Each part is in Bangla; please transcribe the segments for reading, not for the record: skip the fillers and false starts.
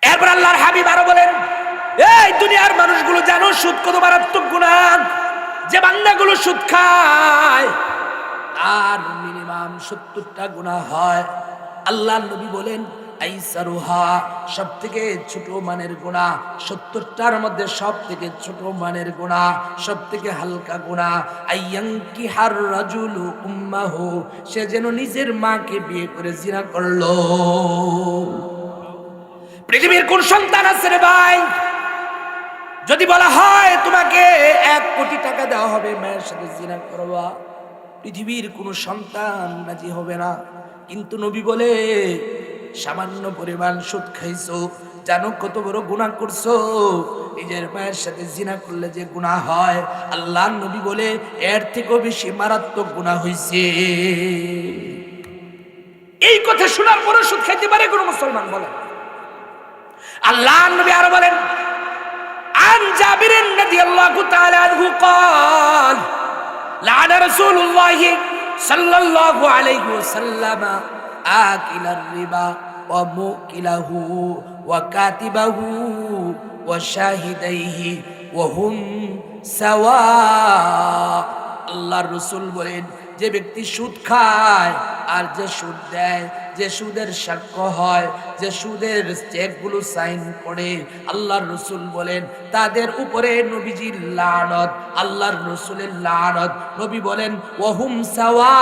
এরপর আল্লাহর হাবিব আরো বলেন, এই দুনিয়ার মানুষগুলো জানো সুদ কত মারাত্মক গুনাহ। যে বান্দাগুলো সুদ খায় আর মিনিমাম 70টা গুনাহ হয়। আল্লাহর নবী বলেন, আইসারুহা, সব থেকে ছোট মানের গুনাহ, 70টার মধ্যে সব থেকে ছোট মানের গুনাহ, সব থেকে হালকা গুনাহ, আইয়াঙ্কি হার রাজুলু উম্মাহু, সে যেন নিজের মাকে বিয়ে করে জিনা করলো। পৃথিবীর কোন সন্তান আছে রে ভাই, যদি বলা হয় তোমাকে 1 কোটি টাকা দেওয়া হবে মায়ের সাথে জিনা করবা, পৃথিবীর কোন সন্তান রাজি হবে না। কিন্তু নবী বলে, সামান্য পরিমাণ সুদ খাইছো, জানো কত বড় গুনাহ করছো। নিজের মায়ের সাথে জিনা করলে যে গুনাহ হয়, আল্লাহর নবী বলে এর থেকেও বেশি মারাত্মক গুনাহ হইছে। এই কথা শোনার পরে সুদ খাইতে পারে কোন মুসলমান? বলে। আল্লাহর নবী আরো বলেন, আন জাবির রাদিয়াল্লাহু তাআলা আনহু قال لعن رسول الله صلى الله عليه وسلم آكل الربا وموكله وكاتبه وشاهديه وهم سواء। আল্লাহর রাসূল বলেন, যে ব্যক্তি সুদ খায় আর যে সুদ দেয়, যে সুদের সাক্ষ্য হয়, যে সুদের চেকগুলো সাইন করে, আল্লাহর রাসূল বলেন তাদের উপরে নবীজির লানত, আল্লাহর রাসূলের লানত। নবী বলেন ওয়াহুম সাওয়া,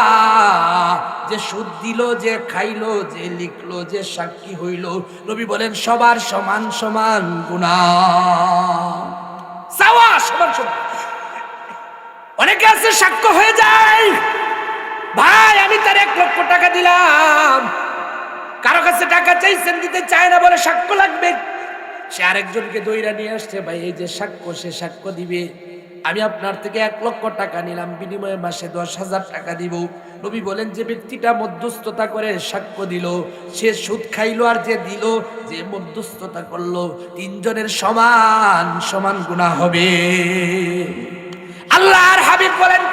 যে সুদ দিল, যে খাইলো, যে লিখলো, যে সাক্ষী হইল, নবী বলেন সবার সমান সমান গুনাহ। সাওয়া, সমান সমান। অনেকে আছে সাক্ষ্য হয়ে যায়, ভাই আমি তার 1 লক্ষ টাকা দিলাম, কারো কাছে টাকা চাইছেন, দিতে চায় না, বলে সাক্ষ্য লাগবে। সে আরেকজনকে দইরা নিয়ে আসছে, ভাই এই যে সাক্ষ্য, সে সাক্ষ্য দিবে, আমি আপনার থেকে 1 লক্ষ টাকা নিলাম, বিনিময়ে মাসে 10,000 টাকা দিব। নবী বলেন যে ব্যক্তিটা মধ্যস্থতা করে সাক্ষ্য দিল, সে সুদ খাইলো, আর যে দিল, যে মধ্যস্থতা করলো, 3 জনের সমান সমান গুনাহ হবে। আল্লাহর হাবিব বলেন,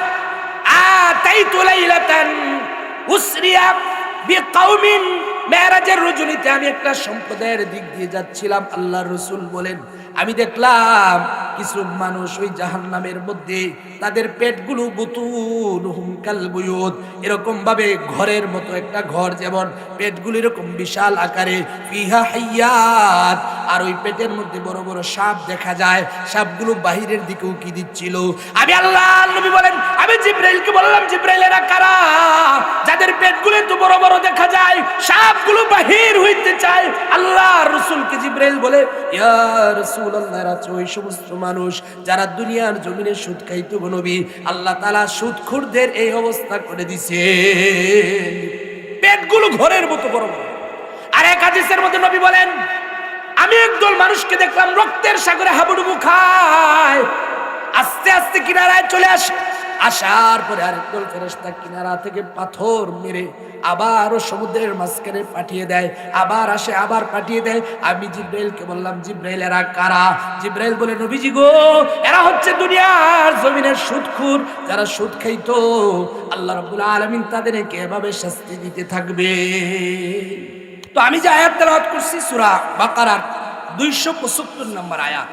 আতাইতু লাইলাতান উসরিয়া বিকাউমিন, মেরাজের রজনীতে আমি একটা সম্প্রদায়ের দিক দিয়ে যাচ্ছিলাম। আল্লাহর রাসূল বলেন, আমি দেখলাম কিছু মানুষ ওই জাহান্নামের মধ্যে, তাদের পেটগুলো বুতুনহুম কাল বুয়ুত, এরকম ভাবে ঘরের মতো, একটা ঘর যেমন পেটগুলো এরকম বিশাল আকারে, ফিহা হাইয়াত, আর ওই পেটের মধ্যে বড় বড় সাপ দেখা যায়, সাপগুলো বাহিরের দিকে উকি দিচ্ছিল। আমি আল্লাহর নবী বলেন, আমি জিবরাইলকে বললাম, জিবরাইল এরা কারা যাদের পেটগুলো এত বড় বড় দেখা যায়, সাপগুলো বাহির হইতে চায়? আল্লাহর রাসূলকে জিবরাইল বলে, ইয়া রাসূলুল্লাহ, এরা ওই সমস্ত মানুষ যারা দুনিয়ার জমিনে সুদ খাইতো গো নবী। আল্লাহ তাআলা সুদখোরদের এই অবস্থা করে দিছে, পেটগুলো ঘরের মতো বড় বড়। আর এক হাদিসের মধ্যে নবী বলেন, আমি একদল মানুষকে দেখলাম রক্তের সাগরে হাবুডুবু খায়, আস্তে আস্তে কিনারায় চলে আসে, আসার পরে আরেকদল ফেরেশতা কিনারা থেকে পাথর মেরে আবারও সমুদ্রের মাঝখানে পাঠিয়ে দেয়, আবার আসে, আবার পাঠিয়ে দেয়। আমি জিবরাইলকে বললাম, জিবরাইল এরা কারা? জিবরাইল বলে, নবীজি গো, এরা হচ্ছে দুনিয়ার জমিনের সুদখোর, যারা সুদ খাইতো। আল্লাহ রাব্বুল আলামিন তাদেরকে এভাবে শাস্তি দিতে থাকবে। তো আমি যে আয়াত তেলাওয়াত করছি সূরা বাকারার 275 নম্বর আয়াত,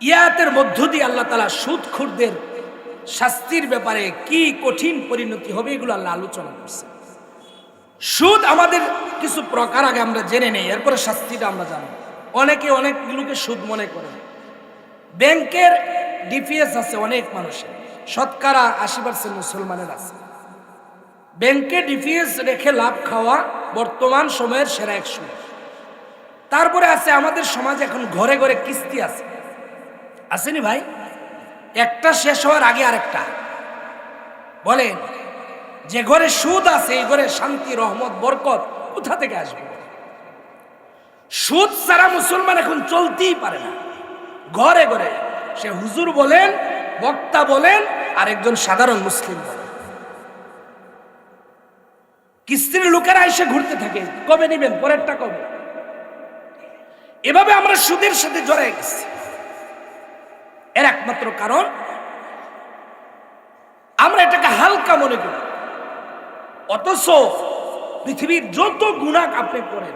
ইয়াতের মধ্য দিয়ে আল্লাহ তাআলা সুদখোরদের শাস্তির ব্যাপারে কি কঠিন পরিণতি হবে এগুলো আল্লাহ আলোচনা করছে। সুদ আমাদের কিছু প্রকার আগে আমরা জেনে নেই, এরপরে শাস্তিটা আমরা জানব। অনেকে অনেকগুলোকে সুদ মনে করে। ব্যাংকের ডিপিএস আছে অনেক মানুষের, শতকরা 80% মুসলমানের আছে। ব্যাংকে ডিপিএস রেখে লাভ খাওয়া বর্তমান সময়ের সেরা এক সুদ। তারপরে আছে আমাদের সমাজে এখন ঘরে ঘরে কিস্তি আছে, আসেনি ভাই? একটা শেষ হওয়ার আগে আরেকটা। বলেন, যে ঘরে সুদ আছে এই ঘরে শান্তি, রহমত, বরকত কোথা থেকে আসবে? সুদ ছাড়া মুসলমান এখন চলতেই পারে না। ঘরে ঘরে, সে হুজুর বলেন, বক্তা বলেন, আর একজন সাধারণ মুসলিম বলেন, কিস্তির লোকেরা এসে ঘুরতে থাকে, কবে নেবেন, পরেরটা কবে। এভাবে আমরা সুদের সাথে জড়ায় গেছি। এর একমাত্র কারণ আমরা এটাকে হালকা মনে করি, অথচ পৃথিবীর যত গুনাহ আপনি করেন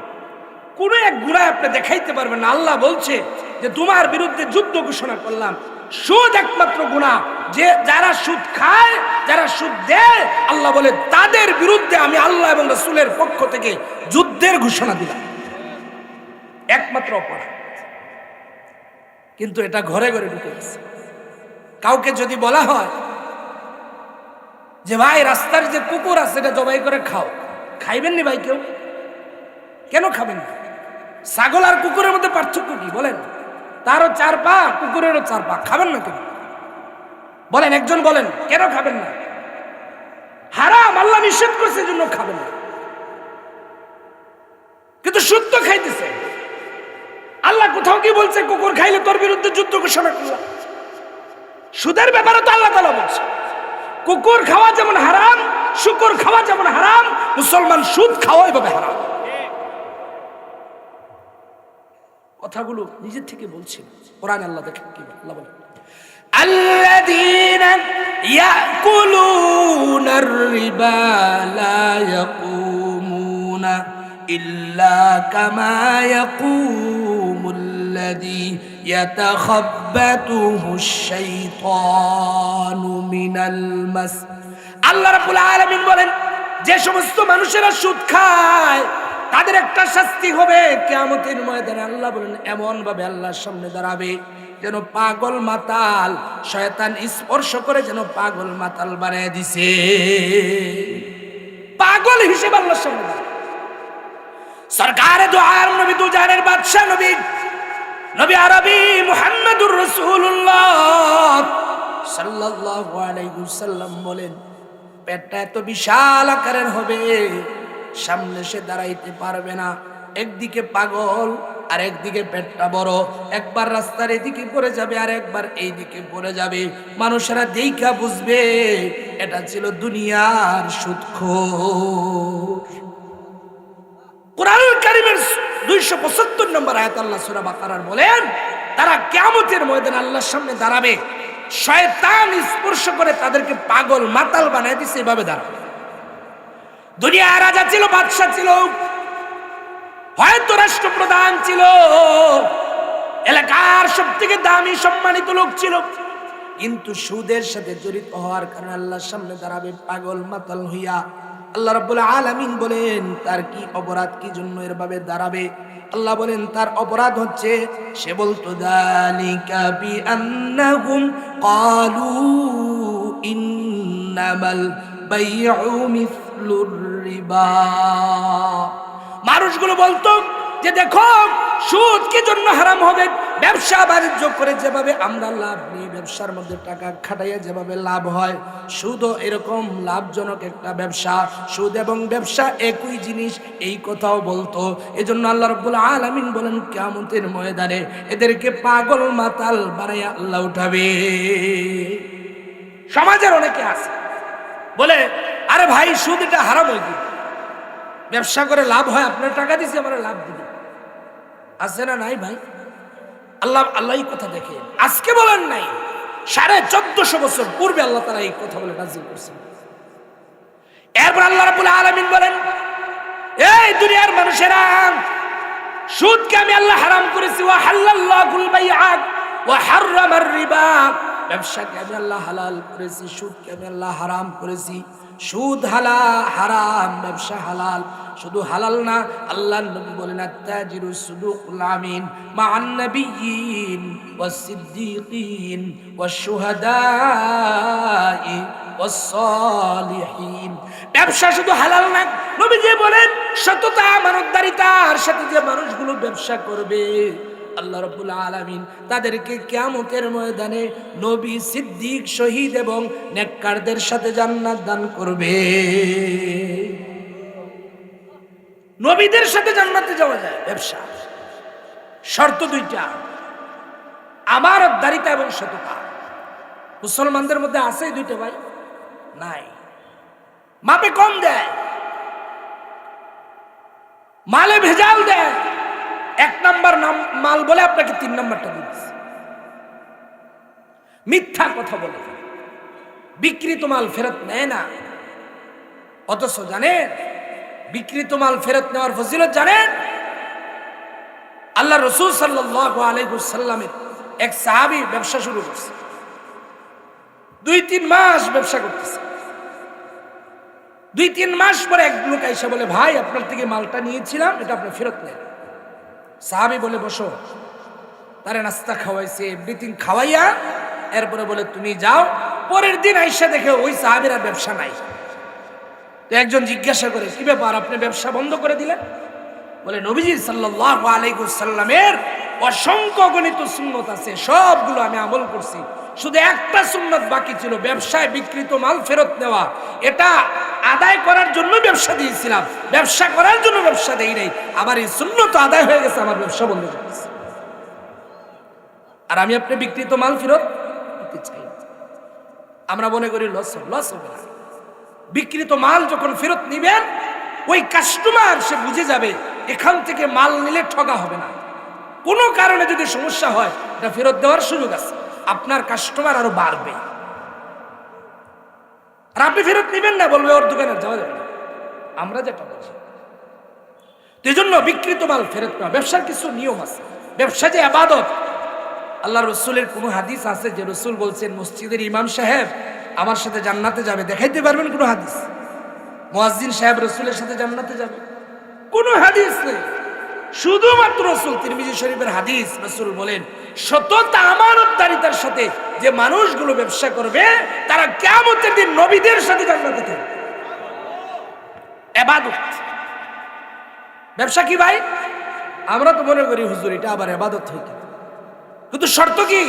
কোন এক গুনাহ আপনি দেখাইতে পারবেন না। আল্লাহ বলছে যে তোমার বিরুদ্ধে যুদ্ধ ঘোষণা করলাম। সুদ একমাত্র গুনাহ, যে যারা সুদ খায়, যারা সুদ দেয়, আল্লাহ বলে তাদের বিরুদ্ধে আমি আল্লাহ এবং রাসূলের পক্ষ থেকে যুদ্ধের ঘোষণা দিলাম, একমাত্র অপরাধ। কিন্তু এটা ঘরে ঘরে ঢুকে গেছে। কাউকে যদি বলা হয় যে ভাই রাস্তার যে কুকুর আছে এটা জবাই করে খাও, খাইবেন নি ভাই? কেউ কেন খাবেন না? ছাগল আর কুকুরের মধ্যে পার্থক্য কি বলেন? তারও 4 পা, কুকুরেরও 4 পা, খাবেন না কেন বলেন? একজন বলেন কেন খাবেন না? হারাম, আল্লাহ নিষেধ করছে জন্য খাবেন না। কিন্তু সুদ তো খাইতেছে। আল্লাহ কোথাও কি বলছে কুকুর খাইলে তোর বিরুদ্ধে যুদ্ধ ঘোষণা করলাম? সুদের ব্যাপারে তো আল্লাহ তাআলা বলছে কুকুর খাওয়া যেমন হারাম, শুকর খাওয়া যেমন হারাম, মুসলমান সুদ খাওয়া এভাবে হারাম। কথাগুলো নিজের থেকে বলছি, কোরআন আল্লাহ দেখেন কি আল্লাহ বলেন, আল্লাযীনা ইয়াকুলুনার রিবা লা ইয়াকুমুনা ইল্লা কামা ইয়াকুমুল্লাযী ইয়াতাখাব্বাতুহুশ শাইতানু মিনাল মাস। আল্লাহ রাব্বুল আলামিন বলেন যে সমস্ত মানুষেরা সুদ খায় তাদের একটা শাস্তি হবে কিয়ামতের ময়দানে। আল্লাহ বলেন এমন ভাবে আল্লাহর সামনে দাঁড়াবে যেন পাগল মাতাল, শয়তান স্পর্শ করে যেন পাগল মাতাল বানিয়ে দিছে, পাগল হিসেবে আল্লাহর সামনে দাঁড়াবে। সরকারে দো আলম নবী, দু জাহানের বাদশা নবী, নবী আরবি মুহাম্মদুর রাসূলুল্লাহ সাল্লাল্লাহু আলাইহি ওয়াসাল্লাম বলেন পেটটা এত বিশাল আকারের হবে সামনে সে দাঁড়াইতে পারবে না। একদিকে পাগল আর একদিকে পেটটা বড়, একবার রাস্তার এদিকে পড়ে যাবে আর একবার এই দিকে পড়ে যাবে। মানুষেরা দেখা বুঝবে এটা ছিল দুনিয়ার সুদখোর। কোরআনুল কারীমের 275 নম্বর আয়াত আল্লাহ সূরা বাকারার বলেন তারা কিয়ামতের ময়দানে আল্লাহর সামনে দাঁড়াবে, শয়তান স্পর্শ করে তাদেরকে পাগল মাতাল বানায় দিছে, এভাবে দাঁড়াবে। দুনিয়ার রাজা ছিল, বাদশা ছিল, হয়তো রাষ্ট্রপ্রধান ছিল, এলাকার সবথেকে দামি সম্মানিত লোক ছিল, কিন্তু সুদের সাথে জড়িত হওয়ার কারণে আল্লাহর সামনে দাঁড়াবে পাগল মাতাল হইয়া। আল্লাহ রাব্বুল আলামিন বলেন তার কি অপরাধ, কি জন্য এভাবে দাঁড়াবে? আল্লাহ বলেন তার অপরাধ হচ্ছে সে বলতো যালিকা বিআন্নাহুম ক্বালু ইন্নামাল বাইউ মিসলুর রিবা। মানুষগুলো বলতো যে দেখো সুদ কি জন্য হারাম হবে? ব্যবসা বাণিজ্য করে যেভাবে আমরা লাভ নিই, ব্যবসার মধ্যে টাকা খাটাইয়া যেভাবে লাভ হয়, সুদও এরকম লাভজনক একটা ব্যবসা। সুদ এবং ব্যবসা একই জিনিস, এই কথাও বলতো। এজন্য আল্লাহ রাব্বুল আলামিন বলেন কিয়ামতের ময়দানে এদেরকে পাগল মাতাল বানাইয়া আল্লাহ উঠাবে। সমাজের অনেকে আছে বলে আরে ভাই সুদ এটা হারাম হয়ে গেল, ব্যবসা করে লাভ হয়, আপনার টাকা দিছে আমরা লাভ দিব, আছে না নাই ভাই? আল্লাহ এই কথা দেখে আজকে বলেন নাই, 1450 বছর পূর্বে আল্লাহ তাআলা এই কথা বলে নাযিল করেছেন। এরপর আল্লাহ রাব্বুল আলামিন বলেন এই দুনিয়ার মানুষেরা, সুদকে আমি আল্লাহ হারাম করেছি, ওয়া হালাল্লাহুল বাইআ ওয়া হাররামার রিবা। ব্যবসাকে আমি আল্লাহ হালাল করেছি, সুদকে আমি আল্লাহ হারাম করেছি। সুদ হারাম, ব্যবসা হালাল। শুধু হালাল না, আল্লাহর নবী বলেন আত-তাজিরু সুদুকুল আমিন মা'আন নাবিয়্যিন ওয়াস সিদ্দীকিন ওয়াশ শুহাদাই ওয়াস সালিহিন। ব্যবসা শুধু হালাল না, নবী যে বলেন সততা আমানতদারিতার সাথে যে মানুষগুলো ব্যবসা করবে আল্লাহ রাব্বুল আলামিন তাদেরকে কিয়ামতের ময়দানে নবী, সিদ্দিক, শহীদ এবং নেককারদের সাথে জান্নাত দান করবে। নবীদের সাথে জান্নাতে যাওয়া যায়। ব্যবসা শর্ত 2টা, আমানতদারিতা এবং সততা। মুসলমানদের মধ্যে আছে 2টা ভাই? নাই। মাপে কম দেয়, মালে ভেজাল দেয়, 1 নাম্বার মাল বলে আপনাকে 3 নাম্বারটা দিচ্ছে। মিথ্যা কথা বলে, বিক্রিত মাল ফেরত নেয় না। অথচ জানেন বিক্রিত মাল ফেরত নেওয়ার ফজিলত জানেন? আল্লাহ রাসূল সাল্লাল্লাহু আলাইহি ওয়াসাল্লামের এক সাহাবী ব্যবসা শুরু করছে, 2-3 মাস ব্যবসা করতেছে। 2-3 মাস পরে এক লোক এসে বলে, ভাই আপনার থেকে মালটা নিয়েছিলাম, এটা আপনি ফেরত নেন। সাহাবী বলে, বসো। তারে নাস্তা খাওয়াইছে, এভরিথিং খাওয়াইয়া এরপরে বলে, তুমি যাও। পরের দিন আইসা দেখে ওই সাহাবীর আর ব্যবসা নাই। তো একজন জিজ্ঞাসা করে, কি ব্যাপার, আপনি ব্যবসা বন্ধ করে দিলেন? বলে, নবীজি সাল্লাল্লাহু আলাইহি ওয়াসাল্লামের অসংখ্য গণিত সুন্নত আছে, সবগুলো আমি আমল করছি, শুধু একটা সুন্নত বাকি ছিল, ব্যবসায় বিক্রিত মাল ফেরত নেওয়া। এটা আদায় করার জন্য ব্যবসা দিয়েছিলাম, ব্যবসা করার জন্য ব্যবসা দেই নাই। আমার এই সুন্নত আদায় হয়ে গেছে, আমার ব্যবসা বন্ধ হয়ে গেছে। আর আমি আপনি বিক্রিত মাল ফেরত দিতে চাই। আমরা মনে করি লস হবে না। বিক্রিত মাল যখন ফেরত নিবেন, ওই কাস্টমার সে বুঝে যাবে এখান থেকে মাল নিলে ঠকা হবে না। কোনো কারণে যদি সমস্যা হয়, এটা ফেরত দেওয়ার সুযোগ আছে, আপনার কাস্টমার আরো বাড়বে। আর আপনি ফেরত নিবেন না, বলবে ওর দোকানে যাওয়া যাবে না। আমরা যেটা বলছি, এই জন্য বিক্রিত মাল ফেরত নেওয়া। ব্যবসার কিছু নিয়ম আছে, ব্যবসা যে ইবাদত। আল্লাহ রসুলের কোনো হাদিস আছে যে রসুল বলছেন, মসজিদের ইমাম সাহেব আমার সাথে জান্নাতে যাবে? দেখাইতে পারবেন কোনো হাদিস? মুয়াজ্জিন সাহেব রসুলের সাথে জান্নাতে যাবে? কোনো হাদিস নেই। শুধুমাত্র রসুল, তিরমিজি শরীফের হাদিস, রসুল বলেন, সততা আমানতদারিতার সাথে যে মানুষগুলো ব্যবসা করবে, তারা কিয়ামতের দিন নবীদের সাথে জান্নাতে থাকবে। ইবাদত। ব্যবসা কি ভাই? আমরা তো মনে করি হুজুর এটা আবার ইবাদত হয়ে গেল, কিন্তু শর্ত কি?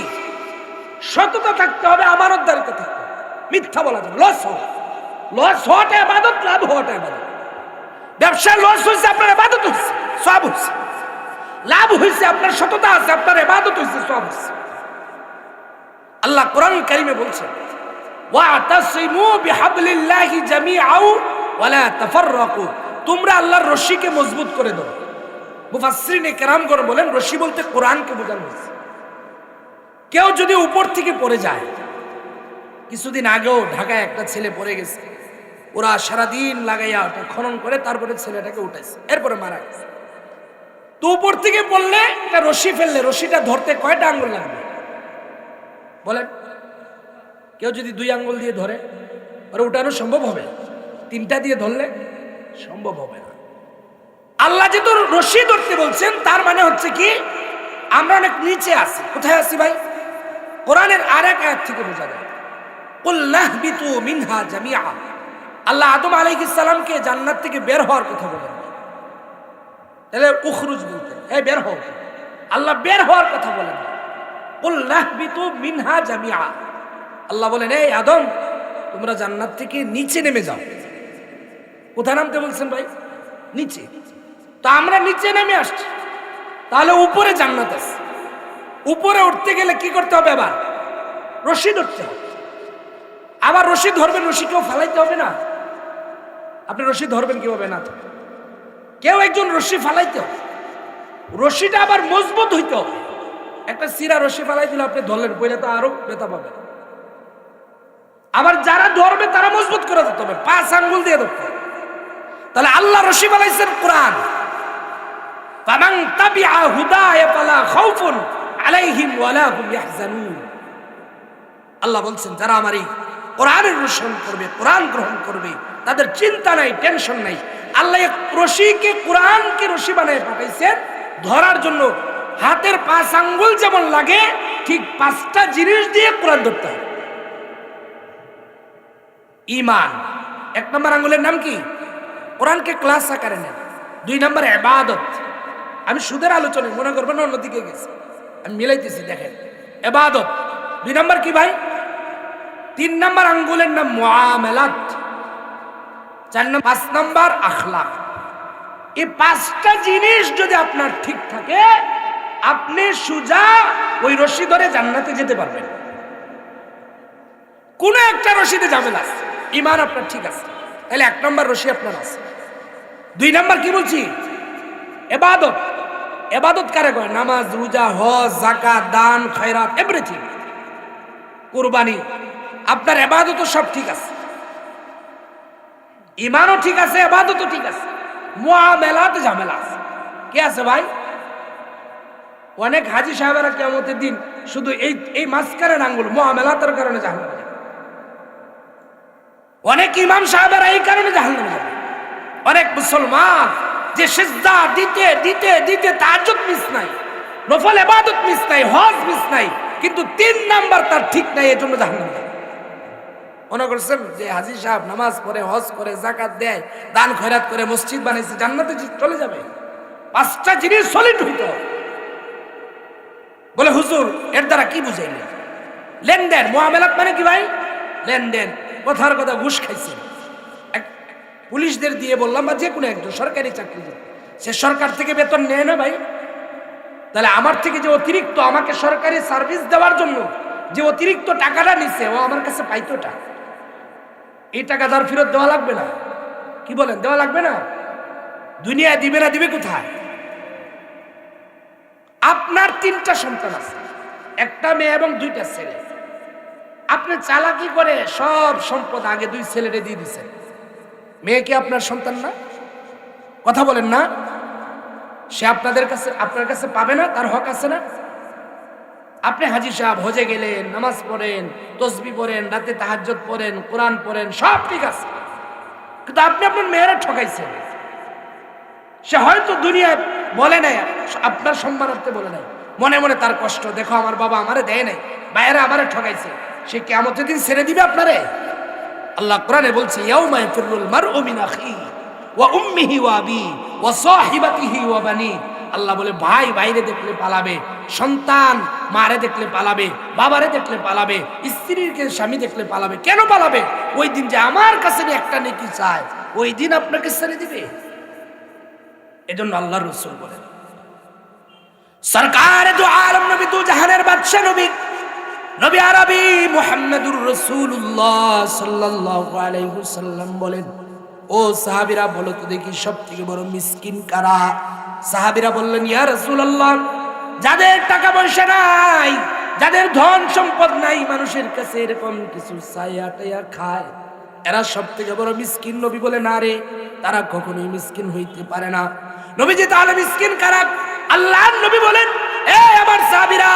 সততা থাকতে হবে, আমানতদারিতা থাকতে হবে, মিথ্যা বলা যাবে। লস হওয়াটা ইবাদত, লাভ হওয়াটা ইবাদত। ব্যবসায় লস হয়েছে, আপনার ইবাদত হয়েছে, সওয়াব হয়েছে। লাভ হয়েছে, আপনার সততা আছে, আপনার ইবাদত হয়েছে, সওয়াব হয়েছে। আল্লাহ কোরআন কারীমে বলছেন, ওয়াতাসিমু বিহাবলিল্লাহি জামিআও ওয়ালা তাফাররাকু, তোমরা আল্লাহর রশিকে মজবুত করে দাও। মুফাসসিরিনে কেরামগণ বলেন, রশি বলতে কোরআনকে বোঝানো হয়েছে। কেউ যদি উপর থেকে পড়ে যায়, কিছুদিন আগেও ঢাকায় একটা ছেলে পড়ে গেছে, ওরা সারাদিন লাগাইয়া ওটা খনন করে তারপরে ছেলেটাকে উঠাইছে, এরপরে মারা গেছে। তো উপর থেকে পড়লে একটা রশি ফেললে, রশিটা ধরতে কয়টা আঙ্গুল লাগবে বলেন? কেউ যদি 2 আঙ্গুল দিয়ে ধরে, ওরা উঠানো সম্ভব হবে? 3টা দিয়ে ধরলে সম্ভব হবে না। আল্লাহ যেহেতু রশি ধরতে বলছেন, তার মানে হচ্ছে কি, আমরা অনেক নিচে আছি। কোথায় আছি ভাই? কোরআনের আরেক আয়াত থেকে বোঝা যায়, কুল নাহবিতু মিনহা জামিআ। আল্লাহ আদম আলাইহিস সালামকে জান্নাত থেকে বের হওয়ার কথা বলেন, তাহলে উখরুজ বলতেন, এই বের হও। আল্লাহ বের হওয়ার কথা বলেন, কুল নাহবিতু মিনহা জামিআ। আল্লাহ বলেন, এই আদম, তোমরা জান্নাত থেকে নিচে নেমে যাও। কোথায় নামতে বলছেন ভাই? নিচে। তো আমরা নিচে নেমে আসছি, তাহলে উপরে জান্নাত আছে। উপরে উঠতে গেলে কি করতে হবে? আবার রশি ধরতে হবে। আবার রশি ধরবেন, রশিকেও ফালাইতে হবে না? আপনি রশি ধরবেন কিভাবে? না, কেউ একজন রশি ফালাইতে হবে। রশিটা আবার মজবুত হইতে হবে। একটা সিরা রশি ফালাই দিলে আপনি ধরলেন, বইলে তো আরো ব্যথা পাবেন। আবার যারা ধরবে তারা মজবুত করে ধরতে হবে, 5 আঙ্গুল দিয়ে ধরতে হবে। তাহলে আল্লাহ রশি ফালাইছেন কোরআন, ফামান তাবিআ হুদায়া ফালা খাউফুন আলাইহিম ওয়ালা হুম ইয়াহজানুন। আল্লাহ বলছেন, যারা আমার এই কোরআনের অনুসরণ করবে, কোরআন গ্রহণ করবে, তাদের চিন্তা নাই, টেনশন নাই। আল্লাহ রশিকে, কোরআনকে রশি বানায় পাঠাইছেন ধরার জন্য। হাতের 5 আঙ্গুল যেমন লাগে, ঠিক 5টা জিনিস দিয়ে কোরআন ধরতে হবে। ঈমান 1 নম্বর আঙ্গুলের নাম কি? কোরআনকে ক্লাস আকারে নেন। 2 নম্বর ইবাদত। আমি সুদের আলোচনায় মনে করবেন অন্যদিকে গেছি, আমি মিলাইতেছি, দেখেন ইবাদত। 2 নম্বর কি ভাই? 3 নম্বর আঙ্গুলের নাম মুআমালাত। 5 নম্বর আখলাক। এই 5টা জিনিস যদি আপনার ঠিক থাকে, আপনি সোজা ওই রশি ধরে জান্নাতে যেতে পারবেন। কোন একটা রশিতে ঝামেলা আছে, ঈমান আপনার ঠিক আছে, তাহলে 1 নম্বর রশি আপনার আছে। 2 নম্বর কি বলছি? ইবাদত। ইবাদত কারে কয়? নামাজ, রোজা, হজ, যাকাত, দান, খয়রাত, এভরিথিং, কুরবানি। আপনার ইবাদতও সব ঠিক আছে, ঈমানও ঠিক আছে, ইবাদতও ঠিক আছে। মুআমালাত ঝামেলা আছে। কি আছে ভাই? অনেক হাজী সাহেবেরা কিয়ামতের দিন শুধু এই মাঝখানের আঙ্গুল মুআমালাতের কারণে জাহান্নামে যাবে। অনেক ইমাম সাহেবেরা এই কারণে জাহান্নামে যাবে। অনেক মুসলমান যে সিজদা দিতে দিতে দিতে তাহাজ্জুদ মিস নাই, নফল ইবাদত মিস নাই, হজ মিস নাই, কিন্তু 3 নাম্বার তার ঠিক নাই, এজন্য জাহান্নামে যাবে। মনে করছেন যে হাজী সাহেব নামাজ পড়ে, হজ করে, যাকাত দেয়, দান খয়রাত করে, মসজিদ বানাইছে, জান্নাতে চলে যাবে? 5টা জিনিস সলিড হইতে হবে। বলে হুজুর এর দ্বারা কি বুঝাইলেন? লেনদেন, মুআমালাত মানে কি ভাই? লেনদেন। কথার কথা ঘুষ খাইছে। পুলিশদের দিয়ে বললাম, বা যে কোনো একজন সরকারি চাকরি, সে সরকার থেকে বেতন নেয় না ভাই? তাহলে আমার থেকে যে অতিরিক্ত আমাকে সরকারি সার্ভিস দেওয়ার জন্য যে অতিরিক্ত টাকাটা নিছে, ও আমার কাছে পাইতোটা, এই টাকা তার ফেরত দেওয়া লাগবে না? কি বলেন, দেওয়া লাগবে না? দুনিয়ায় দিবে না, দিবে কোথায়? আপনার 3টা সন্তান আছে, একটা মেয়ে এবং 2টা ছেলে। আপনি চালাকি করে সব সম্পদ আগে 2 ছেলেরে দিয়ে দিচ্ছেন। মেয়ে কি আপনার সন্তান না? কথা বলেন না? সে আপনার কাছে পাবে না? তার হক আছে না? আপনি হাজী সাহেব, হজে গেলেন, নামাজ পড়েন, তসবিহ পড়েন, রাতে তাহাজ্জুদ পড়েন, কোরআন পড়েন, সব ঠিক আছে, কিন্তু আপনি আপনার মেয়েরা ঠকাইছেন। সে হয়তো দুনিয়ায় বলে নাই, আপনার সম্মানার্থে বলে নাই, মনে মনে তার কষ্ট, দেখো আমার বাবা আমারে দেয় নাই, মায়েরা আমারে ঠকাইছে। সে কিয়ামতের দিন ছেড়ে দিবে আপনারে? আল্লাহ কোরআনে বলছে, ইয়াউমা ইয়াফিরুল মারউ মিন আখিহি ওয়া উম্মিহি ওয়া আবিহি ওয়া সাহিবাতিহি ওয়া বানি। আল্লাহ বলে, ভাই ভাইরে দেখলে পালাবে, সন্তান মারে দেখলে পালাবে, বাবারে দেখলে পালাবে, স্ত্রীকে স্বামী দেখলে পালাবে। কেন পালাবে? ওই দিন যে আমার কাছে একটা নেকি চায়, ওই দিন আপনাকে ছেড়ে দিবে। এজন্য আল্লাহর রাসূল বলেন, সরকার দু আলম নবী, দু জাহানের বাদশা নবী, নবী আরবি মুহাম্মদুর রাসূলুল্লাহ সাল্লাল্লাহু আলাইহি ওয়াসাল্লাম বলেন, ও সাহাবীরা বলো তো দেখি সবথেকে বড় মিসকিন কারা? সাহাবীরা বললেন, ইয়া রাসূলুল্লাহ, যাদের টাকা পয়সা নাই, যাদের ধন সম্পদ নাই, মানুষের কাছে এরকম কিছু চাইয়া টাইয়া খায়, এরা সবথেকে বড় মিসকিন। নবী বলে, না রে, তারা কখনোই মিসকিন হইতে পারে না। নবীজি তাহলে মিসকিন কারা? আল্লাহর নবী বলেন, এ আমার সাহাবীরা,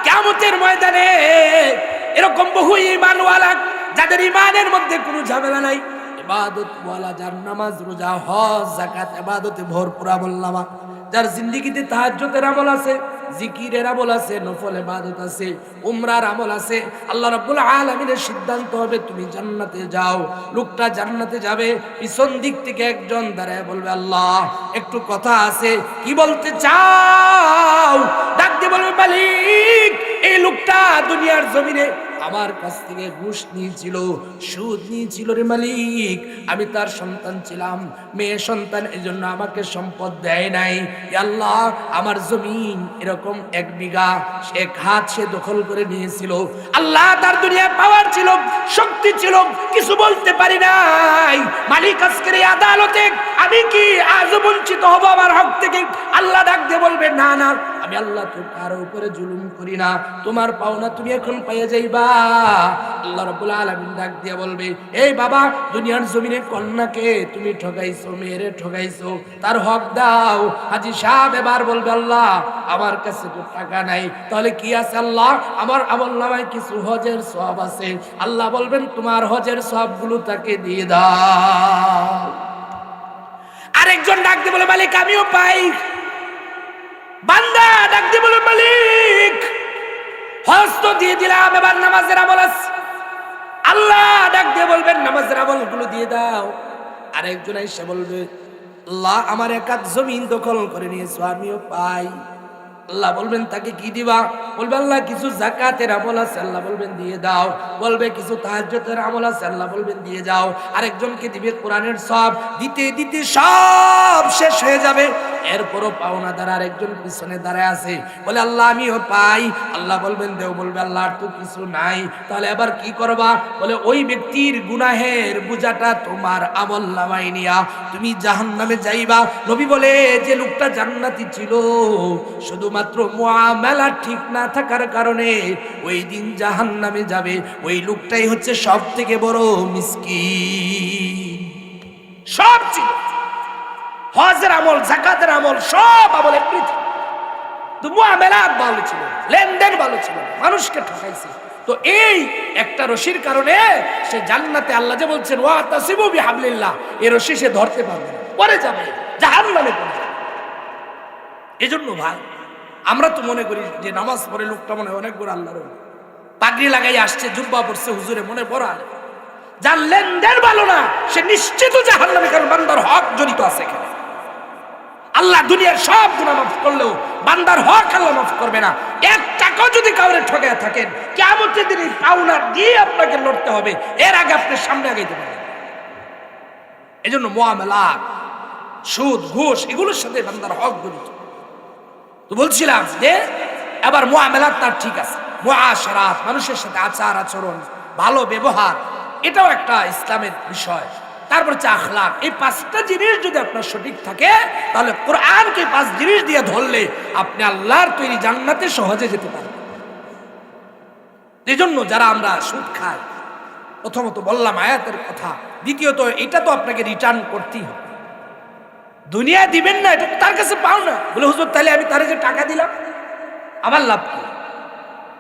কিয়ামতের ময়দানে এরকম বহু ঈমানওয়ালা, যাদের ঈমানের মধ্যে কোনো ঝামেলা নাই, ইবাদতওয়ালা, যার নামাজ রোজা হজ যাকাত ইবাদতে ভরপুর আমলনামা, যার জিন্দেগিতে তাহাজ্জুদের আমল আছে, জিকিরের আমল আছে, নফল ইবাদত আছে, উমরার আমল আছে, আল্লাহ রাব্বুল আলামিনের সিদ্ধান্ত হবে তুমি জান্নাতে যাও। লোকটা জান্নাতে যাবে, পিছন দিক থেকে একজন দাঁড়ায় বলবে, আল্লাহ একটু কথা আছে, কি বলতে চাও? ডাক দিয়ে বলবে, মালিক, এই লোকটা দুনিয়ার জমিনে আমার কাছ থেকে ঘুষ নিয়েছিল, সুদ নিয়েছিল রে মালিক, আমি তার সন্তান ছিলাম, মেয়ে সন্তান, এজন্য আমাকে সম্পদ দেয় নাই। আল্লাহ, আমার জমিন এরকম 1 বিঘা 1 হাত সে দখল করে নিয়েছিল। আল্লাহ, তার দুনিয়া পাওয়ার ছিল, শক্তি ছিল, কিছু বলতে পারি নাই। মালিক, আজকের এই আদালতে আমি কি আজ বঞ্চিত হব আমার হক থেকে? আল্লাহ ডাক দিয়ে বলবে, না না, আমি আল্লাহ তো কারো উপরে জুলুম করি না, তোমার পাওনা তুমি এখন পাইয়া যাইবা। আল্লাহ রাব্বুল আলামিন ডাক দিয়ে বলবে, এই বাবা, দুনিয়ার জমিনে কন্যাকে তুমি ঠকাইছো, মেয়েরে ঠকাইছো, তার হক দাও। হাজী সাহেব এবার বলবে, আল্লাহ আমার কাছে তো টাকা নাই, তাহলে কি আছে? আল্লাহ, আমার আমলনামায় কিছু হজের সওয়াব আছে। আল্লাহ বলবেন, তোমার হজের সওয়াবগুলো তাকে দিয়ে দাও। আরেকজন ডাক দিয়ে বলে, মালিক আমিও পাই। বান্দা ডাক দিয়ে বলে, মালিক হজ তো দিয়ে দিলাম, এবার নামাজের আমল আছে। আল্লাহ ডাক দিয়ে বলবেন, নামাজের আমলগুলো দিয়ে দাও। আরেকজন এসে বলবে, আল্লাহ আমার 1 হাত জমিন দখল করে নিয়েছো, আমিও পাই। আল্লাহ বলবেন, তাকে কি দিবা? বলবে, আল্লাহ কিছু যাকাতের আমল আছে। আল্লাহ বলবেন, দিয়ে দাও। বলবে, কিছু তাহাজ্জুদের আমল আছে। আল্লাহ বলবেন, দিয়ে যাও। আরেকজনকে দিবে কোরআনের সওয়াব। দিতে দিতে সব শেষ হয়ে যাবে, এরপরও পাওনাদার আরেকজন পিছনে দাঁড়ায় আছে, বলে, আল্লাহ আমিও পাই। আল্লাহ বলবেন, দেও। বলবে, আল্লাহ আর তো কিছু নাই, তাহলে এবার কি করবা? বলে, ওই ব্যক্তির গুনাহের বোঝাটা তোমার আমলনামায় নিয়া তুমি জাহান্নামে যাইবা। নবী বলে, যে লোকটা জান্নাতি ছিল, শুধুমাত্র মুআমালা ঠিক না থাকার কারণে ওই দিন জাহান্নামে যাবে। ওই লোকটাই হচ্ছে সব থেকে বড় মিসকিন। সব ছিল, হজের আমল, যাকাতের আমল, সব আমলের পৃথিবী, তো মুআমালাত ভালো ছিল, লেনদেন ভালো ছিল, মানুষকে ঠকাইছে। তো এই একটা রশির কারণে সে জান্নাতে, আল্লাহ যে বলছেন ওয়াতাসিবু বিহাবলিল্লাহ, এই রশি সে ধরতে পারবে না, পরে যাবে জাহান্নামে পড়ে যাবে। এজন্য ভাই আমরা তো মনে করি যে নামাজ পড়ে লোকটা মনে হয় অনেক বড় আল্লাহর ওলি, পাগড়ি লাগাই আসছে, জুব্বা পড়ছে, হুজুরে মনে বড় আলেম। যার লেনদেন ভালো না সে নিশ্চিত জাহান্নামে, কারণ বান্দার হক জড়িত আছে এখানে। আল্লাহ দুনিয়ার সব গুনাহ মাফ করলেও বান্দার হক আল্লাহ মাফ করবে না। এক টাকা যদি কাউরে ঠকায় থাকেন, কিয়ামতের দিন পাওনা দিয়ে আপনাকে লড়তে হবে, এর আগে আপনি সামনে আগাইতে পারবেন। এজন্য মুআমালাত, সুদ, ঘুষ এগুলোর সাথে বান্দার হক জড়িত। তো বলছিলাম যে এবার মুআমালাত তার ঠিক আছে, মুআশারাত, মানুষের সাথে আচার আচরণ, ভালো ব্যবহার, এটাও একটা ইসলামের বিষয়। তারপর হচ্ছে আখলাক। এই পাঁচটা জিনিস যদি আপনার সঠিক থাকে, তাহলে কোরআনকে পাঁচ জিনিস দিয়ে ধরলে আপনি আল্লাহর তৈরি জান্নাতে সহজে যেতে পারেন। এই জন্য যারা আমরা সুদ খাই, প্রথমত বললাম আয়াতের কথা, দ্বিতীয়ত এটা তো আপনাকে রিটার্ন করতেই হবে। দুনিয়া দিবেন না, এটা তার কাছে পাও না, বলে হুজুর তাহলে আমি তারে যে টাকা দিলাম আমার লাভ কি?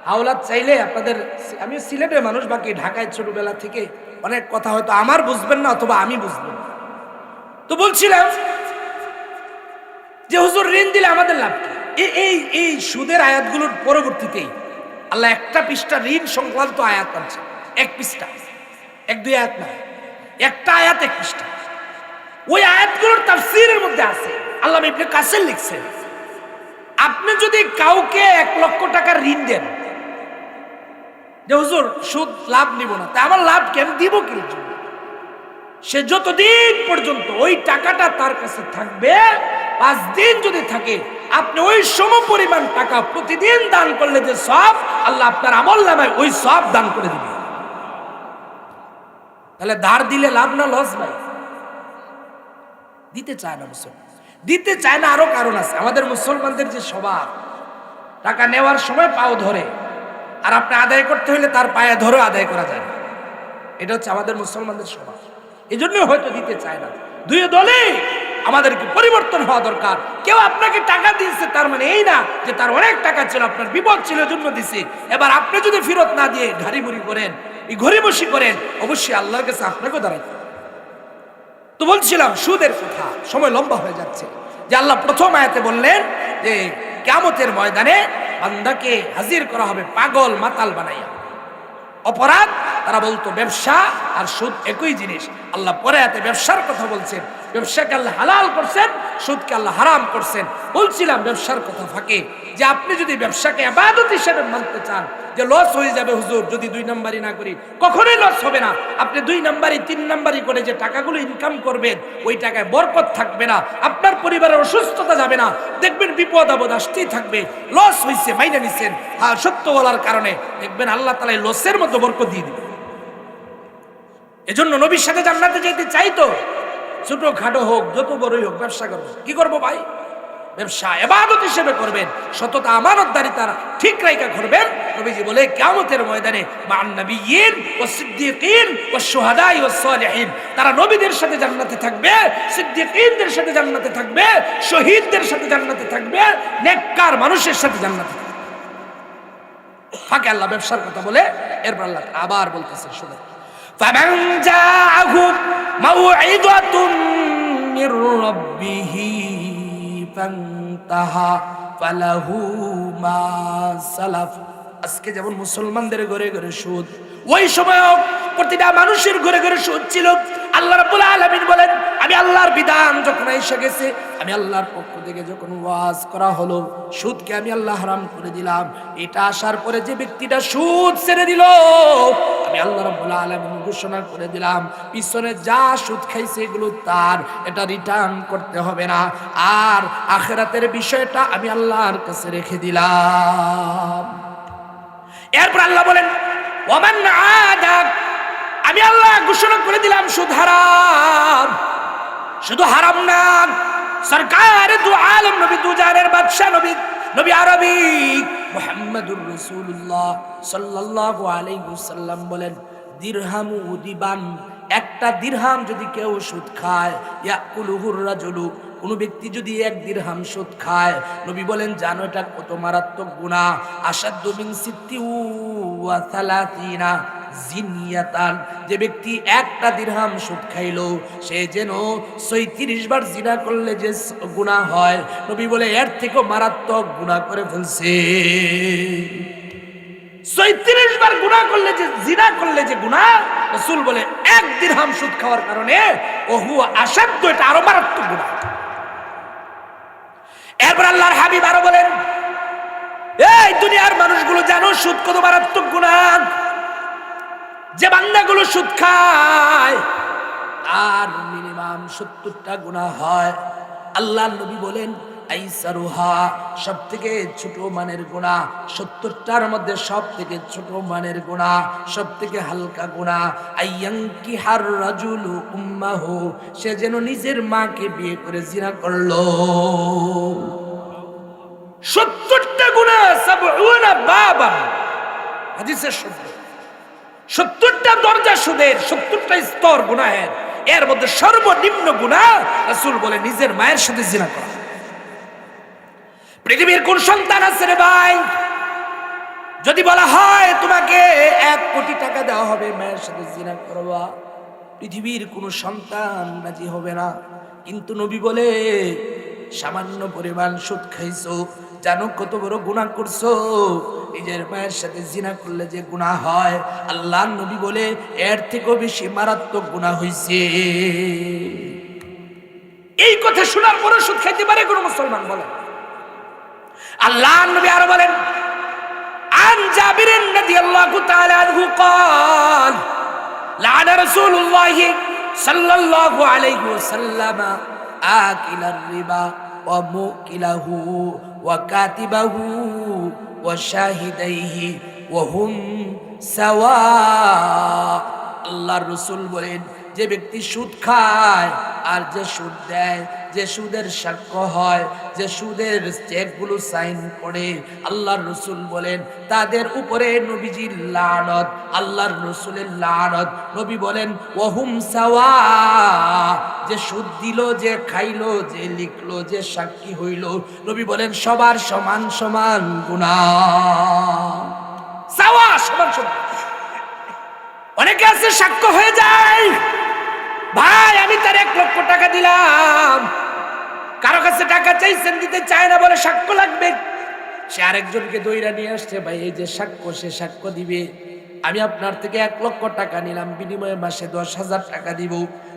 হাওলাত চাইলে আপনাদের, আমি সিলেটের মানুষ, বাকি ঢাকায় ছোটবেলা থেকে অনেক কথা হয়তো আমার বুঝবেন না অথবা আমি বুঝবেন না। তো বলছিলাম যে হুজুর ঋণ দিলে আমাদের লাভ কি? এই সুদের আয়াতগুলোর পরবর্তীতেই আল্লাহ একটা পৃষ্ঠা ঋণ সংক্রান্ত আয়াত আনছে, এক পৃষ্ঠা, এক দুই আয়াত না, একটা আয়াত এক পৃষ্ঠা। ওই আয়াতগুলোর তাফসীরের মধ্যে আছে, আল্লামা ইবনে কাসির লিখছেন, আপনি যদি কাউকে 1 লক্ষ টাকা ঋণ দেন, যে হুজুর সুদ লাভ নিব না, তা আমার লাভ কেন দিব কি? সে যতদিন পর্যন্ত ওই টাকাটা তার কাছে থাকবে, 5 দিন যদি থাকে, আপনি ওই সম পরিমাণ টাকা প্রতিদিন দান করলে যে সব, আল্লাহ আপনার আমলনামায় ওই সব দান করে দিবে। তাহলে ধার দিলে লাভ না লস? ভাই দিতে চায় না মুসলমান, দিতে চায় না। আরো কারণ আছে, আমাদের মুসলমানদের যে স্বভাব, টাকা নেওয়ার সময় পাও ধরে, আর আপনি আদায় করতে হলে তার পায়ে ধরে আদায় করা যায় না। এটা হচ্ছে আমাদের মুসলমানদের স্বভাব। এই জন্য হয়তো দিতে চায় না। দুই দলে আমাদেরকে পরিবর্তন হওয়া দরকার। কেউ আপনাকে টাকা দিয়েছে তার মানে এই না যে তার অনেক টাকা ছিল, আপনার বিপদ ছিল জন্য দিছে। এবার আপনি যদি ফেরত না দিয়ে ঘাড়িমুড়ি করেন, এই ঘড়িবসি করেন, অবশ্যই আল্লাহর কাছে আপনাকেও দাঁড়াইতে। তো বলছিলাম সুদের কথা, সময় লম্বা হয়ে যাচ্ছে, যে আল্লাহ প্রথম আয়াতে বললেন যে কিয়ামতের ময়দানে বান্দাকে হাজির করা হবে পাগল মাতাল বানাইয়া। অপরাধ, তারা বলতো ব্যবসা আর সুদ একই জিনিস। আল্লাহ পরে আয়াতে ব্যবসার কথা বলছেন, ব্যবসাকে আল্লাহ হালাল করছেন, সুদকে আল্লাহ হারাম করছেন। বলছিলাম ব্যবসার কথা ফাঁকে, যে আপনি যদি ব্যবসাকে ইবাদত হিসেবে মানতে চান, যে লস হয়ে যাবে হুজুর যদি 2 নাম্বারি না করি, কখনোই লস হবে না। আপনি 2 নাম্বারি 3 নাম্বারি করে যে টাকাগুলো ইনকাম করবেন, ওই টাকায় বরকত থাকবে না, আপনার পরিবারের অসুস্থতা যাবে না, দেখবেন বিপদ আপদ আসতেই থাকবে। লস হয়েছে মাইনে নিছেন, হ্যাঁ সত্য বলার কারণে, দেখবেন আল্লাহ তাআলা লসের মধ্যে বরকত দিয়ে দিবে। এজন্য নবীর সাথে জান্নাতে যেতে চাইতো, ছোট খাটো হোক যত বড়ই হোক ব্যবসা করবো। কি করবো ভাই? ব্যবসা ইবাদত হিসেবে করবেন, সততা আমানতদারিতা ঠিক রাইখা করবেন। নবীজি বলে কিয়ামতের ময়দানে মান নবিয়্যিন ওয়াস সিদ্দীকিন ওয়াস শুহাদাই ওয়াস সালিহিন, তারা নবীদের সাথে জান্নাতে থাকবে, সিদ্দীকিনদের সাথে জান্নাতে থাকবে, শহীদদের সাথে জান্নাতে থাকবে, নেককার মানুষের সাথে জান্নাতে থাকবে। ফাঁকে আল্লাহ ব্যবসার কথা বলে এরপর আল্লাহ আবার বলতেছে, শুনুন, ফামান জাআহু মাউইযাতুম মির রাব্বিহি ফান্তাহা ফালাহু মা সালাফ। আজকে যেমন মুসলমানদের ঘরে ঘরে সুদ, ওই সময় প্রতিটা মানুষের ঘরে ঘরে সুদ ছিল। আল্লাহ রাব্বুল আলামিন বলেন, আমি আল্লাহর বিধান যখন এসে গেছে, আমি আল্লাহর পক্ষ থেকে যখন ওয়াজ করা হলো, সুদকে আমি আল্লাহ হারাম করে দিলাম। এটা আসার পরে যে ব্যক্তিটা সুদ ছেড়ে দিল, আমি আল্লাহ রাব্বুল আলামিন ঘোষণা করে দিলাম, পিছনে যা সুদ খাইছে এগুলো তার, এটা রিটার্ন করতে হবে না। আর আখিরাতের বিষয়টা আমি আল্লাহর কাছে রেখে দিলাম। এরপর আল্লাহ বলেন, ওয়ামান আদা, আমি আল্লাহ ঘোষণা করে দিলাম সুদ হারাম। শুধু হারাম না, সরকার দু আলম নবী, দু জাহানের বাদশা নবী, নবী আরবি মুহাম্মদুর রাসূলুল্লাহ সাল্লাল্লাহু আলাইহি ওয়াসাল্লাম বলেন, দিরহামু দিবান, একটা দিরহাম যদি কেউ সুদ খায়, ইয়াকুলুহুর রাজুলু, কোন ব্যক্তি যদি 1 দিরহাম সুদ খায়, নবী বলেন জানো এটা কত মারাত্মক গুনাহ। আসাদ্দু মিন সিত্তি ওয়া সালাতিনা জিনিয়াতান, যে ব্যক্তি 1টা দিরহাম সুদ খাইলো সে যেন 36 বার জিনা করলে যে গুনাহ হয়, নবী বলে এর থেকে মারাত্মক গুনাহ করে ফেলছে। 36 বার গুনাহ করলে যে জিনা করলে যে গুনাহ, রাসূল বলে 1 দিরহাম সুদ খাওয়ার কারণে ওহু আসাদ্দ, এটা আরো মারাত্মক গুনাহ। এরপর আল্লাহর হাবিব আরো বলেন, এই দুনিয়ার মানুষগুলো জানো সুদ কত মারাত্মক গুনাহ। যে বান্দাগুলো সুদ খায় আর মিনিমাম 70টা গুনাহ হয়। আল্লাহর নবী বলেন আইসারুহা, সব থেকে ছোট মানের গুনাহ, 70টার মধ্যে সব থেকে ছোট মানের গুনাহ, সব থেকে হালকা গুনাহ, আইয়াঙ্কি হার রাজুলু উম্মাহু, সে যেন নিজের মাকে বিয়ে করে জিনা করলো। 70টা গুনাহ, 70 বাবা, হাদিসের শব্দ। 70টা দরজা সুদের, 70টা স্তর গুনাহের, এর মধ্যে সর্বনিম্ন গুনাহ রাসূল বলে নিজের মায়ের সাথে জিনা করা। পৃথিবীর কোন সন্তান আছে রে ভাই, যদি বলা হয় তোমাকে 1 কোটি টাকা দেওয়া হবে মায়ের সাথে জিনা করবা, পৃথিবীর কোন সন্তান রাজি হবে না। কিন্তু নবী বলে সামান্য পরিমাণ সুদ খাইছো, জানো কত বড় গুনাহ করছো। নিজের মায়ের সাথে জিনা করলে যে গুনাহ হয়, আল্লাহর নবী বলে এর থেকেও বেশি মারাত্মক গুনাহ হইছে। এই কথা শোনার পরে সুদ খাইতে পারে কোন মুসলমান? বলে আল্লাহর নবী আরো বলেন, আন জাবির রাদিয়াল্লাহু তাআলা আনহু قال লা'না রাসূলুল্লাহ সাল্লাল্লাহু আলাইহি ওয়াসাল্লাম আকিলার রিবা ওয়া মুকিলাহু ওয়া কাতিবাহু ওয়া শাহিদাইহি ওয়া হুম সাওয়া। আল্লাহর রাসূল বলেন, যে ব্যক্তি সুদ খায় আর যে সুদ দেয়, যে সুদের সাক্ষ্য হয়, যে সুদের চেকগুলো সাইন করে, আল্লাহর রাসূল বলেন তাদের উপরে নবীজির লানত, আল্লাহর রাসূলের লানত। নবী বলেন ওয়াহুম সাওয়া, যে সুদ দিল, যে খাইলো, যে লিখলো, যে সাক্ষী হইল, নবী বলেন সবার সমান সমান গুনাহ। সাওয়া, সমান সমান। অনেকে আছে সাক্ষ্য হয়ে যায়, ভাই আমি তার 1 লক্ষ টাকা দিলাম, কারো কাছে টাকা চাইছেন, দিতে চায় না, বলে সাক্ষ্য লাগবে। সে আরেকজনকে দইরা নিয়ে আসছে, ভাই এই যে সাক্ষ্য, সে সাক্ষ্য দিবে, আমি আপনার থেকে 1 লক্ষ টাকা নিলাম, বিনিময়ে মাসে 10,000 টাকা দিব।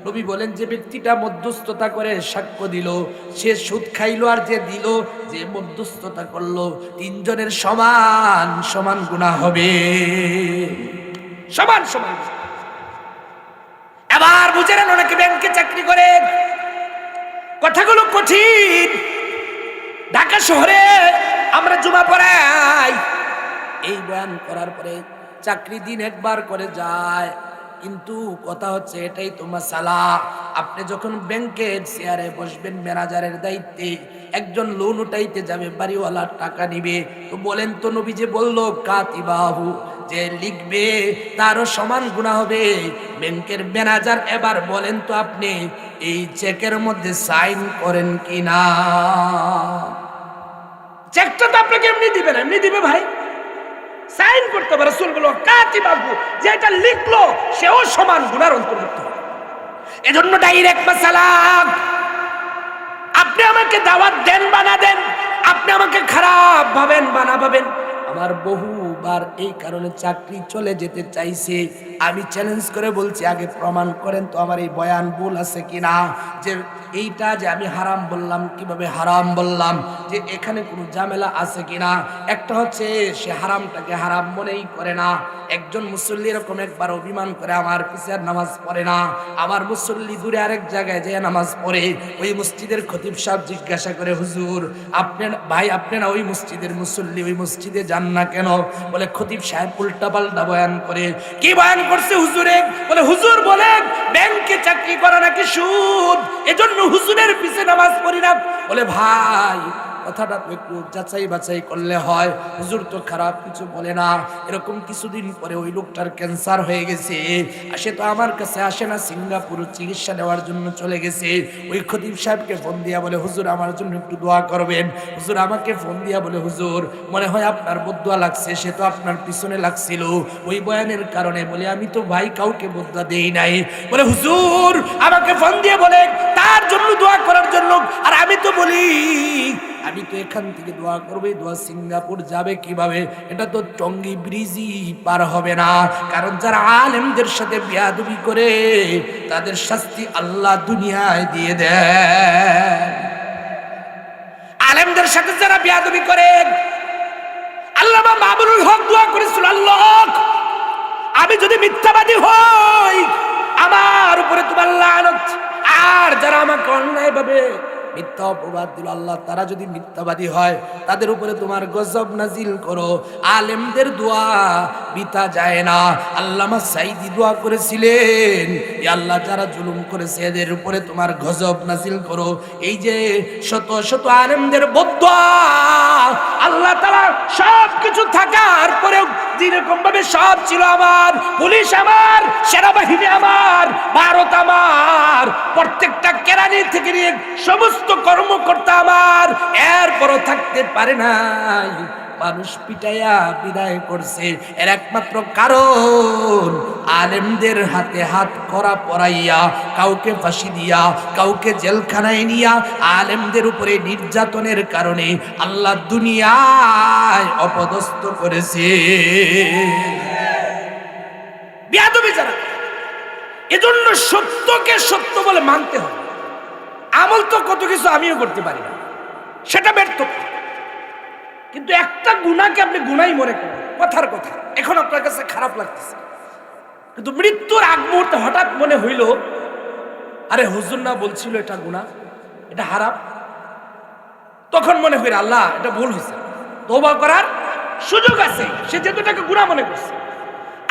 নবী বলেন যে ব্যক্তিটা মধ্যস্থতা করে সাক্ষ্য দিল, সে সুদ খাইলো, আর যে দিল, যে মধ্যস্থতা করলো, 3 জনের সমান সমান গুনাহ হবে, সমান সমান। এবার বুঝে নেন, অনেকে ব্যাংকে চাকরি করে, কথাগুলো কঠিন। ঢাকা শহরে আমরা জুমা পড়াই, এই বয়ান করার পরে চাকরি দিন একবার করে যায়, কিন্তু কথা হচ্ছে এটাই তো মাসালা। আপনি যখন ব্যাংকের চেয়ারে বসবেন, ম্যানেজারের দায়িত্বে, একজন লোন উঠাইতে যাবে, বাড়িওয়ালা টাকা নিবে, তো বলেন তো নবী যে বললো কাতিবাহু, যে লিখবে তারও সমান গুনাহ হবে ব্যাংকের ম্যানেজার। এবার বলেন তো আপনি এই চেকের মধ্যে সাইন করেন কিনা? চেকটা তো আপনাকে এমনি দিবে না, এমনি দিবে ভাই, সাইন করতে হবে। রাসূল বলল কাতিবাহু, যে এটা লিখলো সেও সমান গুনার অন্তর্ভুক্ত হবে। এজন্য ডাইরেক্ট মাসালা, আপনি আমাকে দাওয়াত দেন বা না দেন, আপনি আমাকে খারাপ ভাবেন বা না ভাবেন, আমার বহুবার এই কারণে চাকরি চলে যেতে চাইছে। আমি চ্যালেঞ্জ করে বলছি, আগে প্রমাণ করেন তো আমার এই বয়ান ভুল আছে কিনা, যে এইটা যে আমি হারাম বললাম, কিভাবে হারাম বললাম, যে এখানে কোনো ঝামেলা আছে কিনা। একটা হচ্ছে সে হারামটাকে হারাম মনেই করে না। একজন মুসল্লি এরকম একবার অভিমান করে আমার পিছে আর নামাজ পড়ে না, আমার মুসল্লি দূরে আরেক জায়গায় যে নামাজ পড়ে, ওই মসজিদের খতিব সাহেব জিজ্ঞাসা করে, হুজুর আপনি ভাই আপনি না ওই মসজিদের মুসল্লি, ওই মসজিদে যান না কেন? বলে খতিব সাহেব উল্টা পাল্টা বয়ান করে। কি বয়ান করছে হুজুরে? বলে হুজুর বলেন ব্যাংকে চাকরি করা নাকি সুদ, এজন্য হুজুরের পিছে নামাজ পড়ি না। বলে ভাই কথাটা তো একটু যাচাই বাছাই করলে হয়, হুজুর তো খারাপ কিছু বলে না। এরকম কিছুদিন পরে ওই লোকটার ক্যান্সার হয়ে গেছে, সে তো আমার কাছে আসে না, সিঙ্গাপুর চিকিৎসা নেওয়ার জন্য চলে গেছে। ওই খতিব সাহেবকে ফোন দিয়া বলে, হুজুর আমার জন্য একটু দোয়া করবেন। হুজুর আমাকে ফোন দিয়া বলে, হুজুর মনে হয় আপনার বদদোয়া লাগছে, সে তো আপনার পিছনে লাগছিল ওই বয়ানের কারণে। বলে আমি তো ভাই কাউকে বদদোয়া দেই নাই। বলে হুজুর আমাকে ফোন দিয়ে বলে তার জন্য দোয়া করার জন্য, আর আমি তো বলি আমি তো এখান থেকে দোয়া করবো, দোয়া সিঙ্গাপুর যাবে কিভাবে? এটা তো টঙ্গী ব্রিজই পার হবে না। কারণ যারা আলেমদের সাথে বেয়াদবি করে তাদের শাস্তি আল্লাহ দুনিয়ায় দিয়ে দেন। আলেমদের সাথে যারা বেয়াদবি করে, আল্লামা মামুনুল হক দোয়া করেছিল, আল্লাহ আমি যদি মিথ্যাবাদী হই আমার উপরে তোমার লানত, আর যারা আমাকে অন্যায় ভাবে মিথ্যা অপবাদ দিল আল্লাহ, তারা যদি মিথ্যাবাদী হয় তাদের উপরে তোমার গজব নাজিল করো। আলেমদের দোয়া বিতা যায় না। আল্লামা সাইদি দোয়া করেছিলেন, আল্লাহ যারা জুলুম করেছে এদের উপরে তোমার গজব নাজিল করো। এই যে শত শত আলেমদের বদদোয়া, আল্লাহ তাআলা সব কিছু থাকার পরেও যেরকম ভাবে সব ছিল, আমার পুলিশ আমার, সেনাবাহিনী আমার, ভারত আমার, প্রত্যেকটা কেরানি থেকে নিয়ে সমস্ত কর্মকর্তা আমার, এরপরও থাকতে পারে নাই, মানুষ পিটাইয়া বিদায় করছে। এর একমাত্র কারণ আলেমদের হাতে হাত করা পরাইয়া, কাউকে ফাঁসি দিয়া, কাউকে জেলখানায় নিয়া আলেমদের উপরে নির্যাতনের কারণে আল্লাহ দুনিয়ায় অপদস্থ করেছে। বেয়াদবি যারা, এজন্য সত্যকে সত্য বলে মানতে হবে। আমল তো কত কিছু আমিও করতে পারি না, সেটা ব্যর্থ, কিন্তু একটা গুনাহকে আপনি গুনাহই মনে করেন, কথার কথা এখন আপনার কাছে খারাপ লাগতেছে, কিন্তু মৃত্যুর আগ মুহূর্তে হঠাৎ মনে হইল আরে হুজুর না বলছিল এটা গুনাহ, এটা হারাম। তখন মনে হইল আল্লাহ এটা ভুল হয়েছে, তওবা করার সুযোগ আছে। সে যেহেতু এটাকে গুনাহ মনে করছে,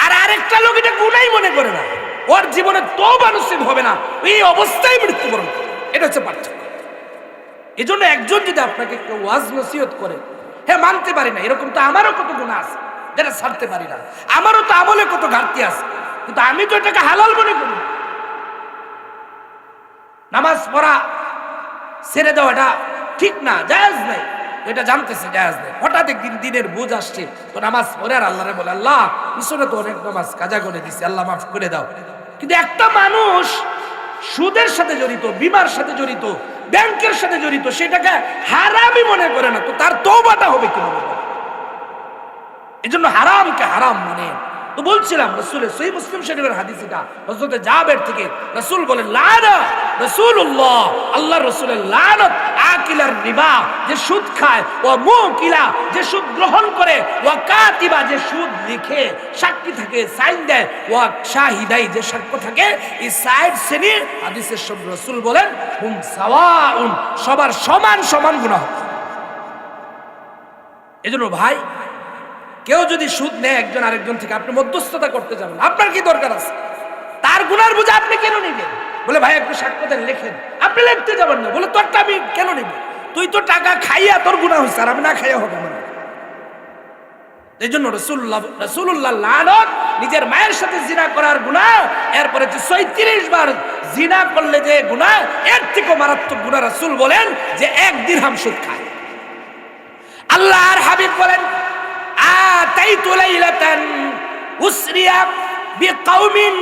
আর আরেকটা লোক এটা গুনাহই মনে করে না, ওর জীবনে তওবা নসিব হবে না, এই অবস্থায় মৃত্যুবরণ করে। এটা হচ্ছে পার্থক্য। এজন্য একজন যদি আপনাকে কেউ ওয়াজ নসিহত করে, হ্যাঁ মানতে পারি না, এরকম তো আমারও কত গুনাহ আছে যেটা ছাড়তে পারি না, আমারও তো আমলে কত ঘাটতি আছে, কিন্তু আমি তো এটাকে হালাল মনে করি। নামাজ পড়া ছেড়ে দেওয়া এটা ঠিক না, জায়েজ নাই, এটা জানতেছে জায়েজ নাই। হঠাৎ একদিন দিনের বোঝ আসছে, তো নামাজ পড়ে আর আল্লাহরে বলে, আল্লাহ পিছনে তো অনেক নামাজ কাজা করে দিছি, আল্লাহ মাফ করে দাও। কিন্তু একটা মানুষ সুদের সাথে জড়িত, বিমার সাথে জড়িত, ব্যাংকের সাথে জড়িত, সেটাকে হারামই মনে করে না, তো তার তওবাটা হবে কিভাবে? এজন্য হারামকে হারাম মানে। তো বলছিলাম রাসূলের সহিহ মুসলিম শরীফের হাদিস, এটা হযরত জাবের থেকে রাসূল বলেন, লানা রাসূলুল্লাহ, আল্লাহর রাসূলের লানত আকিলার রিবা, যে সুদ খায়, ও মুকিলা, যে সুদ গ্রহণ করে, ও কাতিবা, যে সুদ লিখে সাক্ষী থাকে সাইন দেয়, ও শাহিদাই, যে সাক্ষ্য থাকে। এই সাইড শ্রেণী হাদিসের সব রাসূল বলেন হুম সাওয়াউন, সবার সমান সমান গুনাহ। এজন্য ভাই কেউ যদি সুদ নেয় একজন আরেকজন থেকে, আপনি মধ্যস্থতা করতে যাবেন, আপনার কি দরকার আছে? তার গুনার বোঝা আপনি কেন নেবেন? বলে ভাই একটু সাক্ষ্য দেন, লেখেন, আপনি লিখতে যাবেন না, বলে তোরটা আমি কেন নেব? তুই তো টাকা খাইয়া তোর গুনাহ হয়েছে, আর আমি না খাইয়া হবে না। এই জন্য রাসূলুল্লাহ লানত, নিজের মায়ের সাথে জিনা করার গুনাহ, এরপরে যে 36 বার জিনা করলে যে গুনাহ, এর থেকে মারাত্মক গুনাহ রাসূল বলেন যে 1 দিরহাম সুদ খায়। আল্লাহর হাবিব বলেন, আতাইতু লাইলাতান উসরিয়া বিকাউমিন,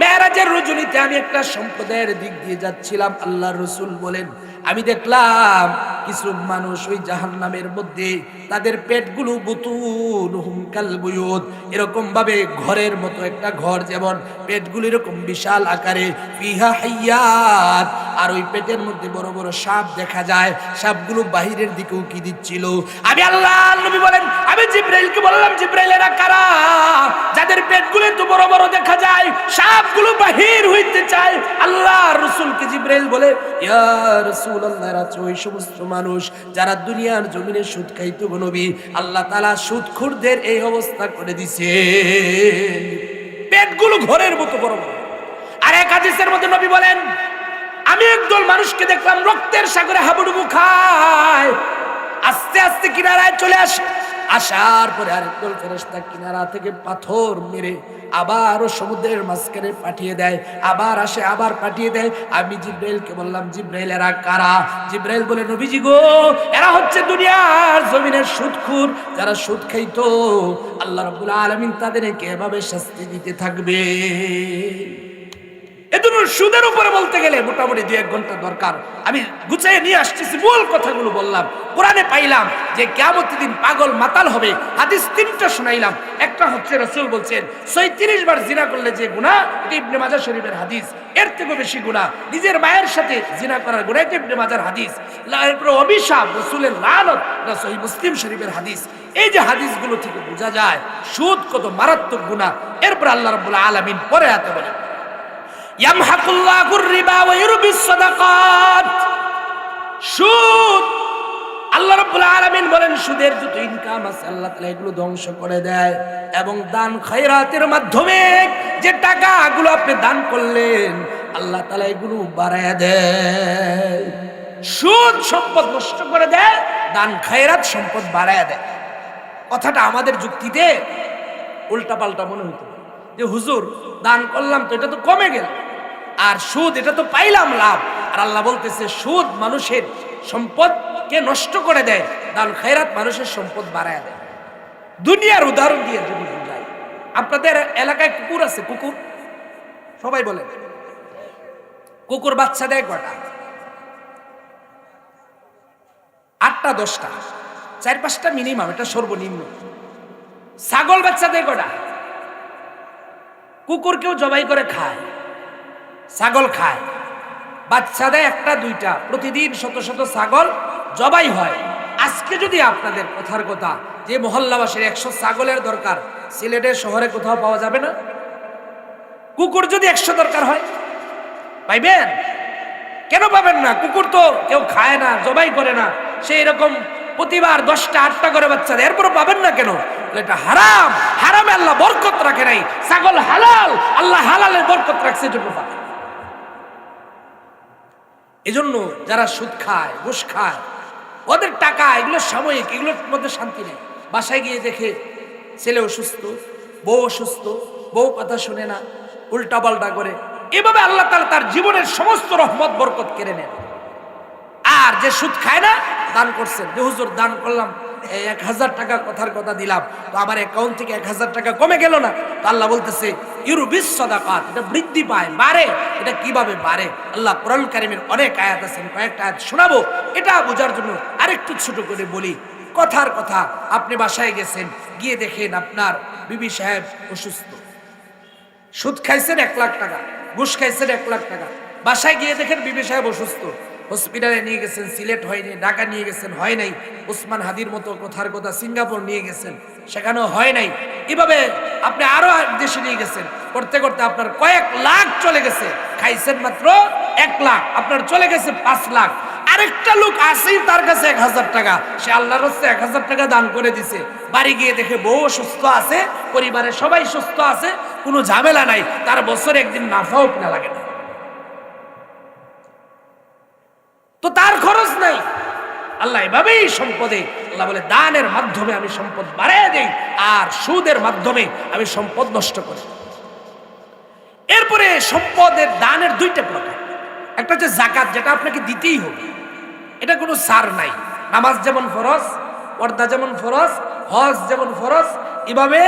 মেরাজের রজনীতে আমি একটা সম্প্রদায়ের দিক দিয়ে যাচ্ছিলাম, আল্লাহর রাসূল বলেন আমি দেখলাম কিছু মানুষ ওই জাহান্নামের মধ্যে, তাদের পেটগুলো বুতুনহুম কাল বুয়ুত, এরকম ভাবে ঘরের মতো, একটা ঘর যেমন পেটগুলো এরকম বিশাল আকারে, ফিহা হাইয়াত, আর ওই পেটের মধ্যে বড় বড় সাপ দেখা যায়, সাপগুলো বাহিরের দিকে উকি দিচ্ছিল। আমি আল্লাহর নবী বলেন, আমি জিবরাইলকে বললাম, জিবরাইল এরা কারা যাদের পেটগুলো এত বড় বড় দেখা যায়, সাপগুলো বাহির হইতে চায়? আল্লাহর রাসূলকে জিবরাইল বলে, ইয়া রাসূলুল্লাহ, এরা ওই সমস্ত মানুষ যারা দুনিয়ার জমিনে সুদ খাইতো গো নবী। আল্লাহ তাআলা সুদখোরদের এই অবস্থা করে দিছে, পেটগুলো ঘরের মতো বড় বড়। আর এক হাদিসের মধ্যে নবী বলেন, আমি একদল মানুষকে দেখলাম রক্তের সাগরে হাবুডুবু খায়, আস্তে আস্তে কিনারায় চলে আসে। আসার পরে আরেকদল ফেরেশতা কিনারা থেকে পাথর মেরে আবারও সমুদ্রের মাঝখানে পাঠিয়ে দেয়, আবার আসে, আবার পাঠিয়ে দেয়। আমি জিব্রাইলকে বললাম, জিব্রাইল এরা কারা? জিব্রাইল বলে, নবীজি গো, এরা হচ্ছে দুনিয়ার জমিনের সুদখোর, যারা সুদ খাইতো। আল্লাহ রাব্বুল আলামিন তাদেরকে এভাবে শাস্তি দিতে থাকবে। এজন্য সুদের উপরে বলতে গেলে মোটামুটি 2-1 ঘন্টা দরকার। আমি গুছিয়ে নিয়ে আসতেছি, মূল কথাগুলো বললাম। কোরআনে পাইলাম যে কিয়ামতের দিন পাগল মাতাল হবে। হাদিস 3টা শোনাইলাম। একটা হচ্ছে রাসূল বলছেন 36 বার জিনা করলে যে গুনাহ, এটা ইবনে মাজাহ শরীফের হাদিস। এর থেকে বেশি গুনাহ নিজের মায়ের সাথে জিনা করার গুনাহ, এটা ইবনে মাজাহর হাদিস। এরপর অভিশাপ, রাসূলের লানত, এটা সহিহ মুসলিম শরীফের হাদিস। এই যে হাদিসগুলো থেকে বোঝা যায় সুদ কত মারাত্মক গুনাহ। এরপর আল্লাহ রাব্বুল আলামিন পরে আয়াতে বলেন, ইয়ামহাকুল্লাহুর রিবা ওয়া ইউরবিস সাদাকাত। সুদ, আল্লাহ রাব্বুল আলামিন বলেন সুদের যত ইনকাম আছে আল্লাহ তাআলা এগুলো ধ্বংস করে দেয়, এবং দান খায়রাতের মাধ্যমে যে টাকাগুলো আপনি দান করলেন আল্লাহ তাআলা এগুলো বাড়ায়া দেয়। সুদ সম্পদ নষ্ট করে দেয়, দান খায়রাত সম্পদ বাড়ায়া দেয়। কথাটা আমাদের যুক্তিতে উল্টাপাল্টা মনে হতো যে হুজুর দান করলাম তো এটা তো কমে গেল, আর সুদ এটা তো পাইলাম লাভ। আর আল্লাহ বলতেছে সুদ মানুষের সম্পদকে নষ্ট করে দেয়, দান খায়রাত মানুষের সম্পদ বাড়ায় দেয়। দুনিয়ার উদাহরণ দিয়ে যদি বুঝাই, আপনাদের এলাকায় কুকুর আছে? কুকুর সবাই বলেন, কুকুর বাচ্চা দেয় কটা? 8টা 10টা, 4-5টা মিনিমাম, এটা সর্বনিম্ন। ছাগল বাচ্চা দেয় কটা? কুকুর কেউ জবাই করে খায়, ছাগল খায়, বাচ্চা দেয় 1টা 2টা। প্রতিদিন শত শত ছাগল জবাই হয়। আজকে যদি আপনাদের কথার কথা যে মহল্লাবাসীর 100 ছাগলের দরকার, সিলেটের শহরে কোথাও পাওয়া যাবে না? কুকুর যদি 100 দরকার হয় পাইবেন? কেন পাবেন না? কুকুর তো কেউ খায় না, জবাই করে না, সেই রকম প্রতিবার 10টা 8টা করে বাচ্চা দেয়, এরপরও পাবেন না কেন? এটা হারাম। হারামে আল্লাহ বরকত রাখে নাই। ছাগল হালাল, আল্লাহ হালালের বরকত রাখছে, এটুকু পাবে। এজন্য যারা সুদ খায়, ঘুষ খায়, ওদের টাকা এগুলো সাময়িক, এগুলোর মধ্যে শান্তি নেই। বাসায় গিয়ে দেখে ছেলে অসুস্থ, বউ অসুস্থ, বউ কথা শুনে না, উল্টা পাল্টা করে, এভাবে আল্লাহ তাআলা তার জীবনের সমস্ত রহমত বরকত কেড়ে নেন। আর যে সুদ খায় না, দান করছেন, যে হুজুর দান করলাম 1000 টাকা, কথার কথা দিলাম, তো আমার অ্যাকাউন্ট থেকে 1000 টাকা কমে গেল না? তো আল্লাহ বলতেছে ইউরবিস সাদাকাত, এটা বৃদ্ধি পায়, বাড়ে। এটা কিভাবে বাড়ে? আল্লাহ কোরআন কারীমের অনেক আয়াত আছে, কয়েকটা আয়াত শোনাবো। এটা বোঝার জন্য আরেকটু ছোট করে বলি। কথার কথা, আপনি বাসায় গেছেন, গিয়ে দেখেন আপনার বিবি সাহেব অসুস্থ, সুদ খাইছেন 1 লাখ টাকা, ঘুষ খাইছেন 1 লাখ টাকা, বাসায় গিয়ে দেখেন বিবি সাহেব অসুস্থ, হসপিটালে নিয়ে গেছেন, সিলেট হয়নি, ঢাকা নিয়ে গেছেন, হয় নাই, উসমান হাদির মতো কথার কথা সিঙ্গাপুর নিয়ে গেছেন, সেখানেও হয় নাই, এভাবে আপনি আরো দেশে নিয়ে গেছেন, করতে করতে আপনার কয়েক লাখ চলে গেছে। খাইছেন মাত্র 1 লাখ, আপনার চলে গেছে 5 লাখ। আরেকটা লোক আসেই তার কাছে 1000 টাকা, সে আল্লাহর রাস্তায় 1000 টাকা দান করে দিছে। বাড়ি গিয়ে দেখে বউ সুস্থ আছে, পরিবারের সবাই সুস্থ আছে, কোনো ঝামেলা নাই, তার বছরে একদিন নাফাও কিনা লাগে না, তো তার খরচ নাই। আল্লাহ এভাবেই সম্পদে, আল্লাহ বলে দানের মাধ্যমে আমি সম্পদ বাড়ায় দেই, আর সুদের মাধ্যমে আমি সম্পদ নষ্ট করি। এরপরে সম্পদের দানের 2টা প্রকার। একটা হচ্ছে যাকাত, যেটা আপনাকে দিতেই হবে, এটা কোনো ছাড় নাই। নামাজ যেমন ফরজ, পর্দা যেমন ফরজ, হজ যেমন ফরজ, এভাবে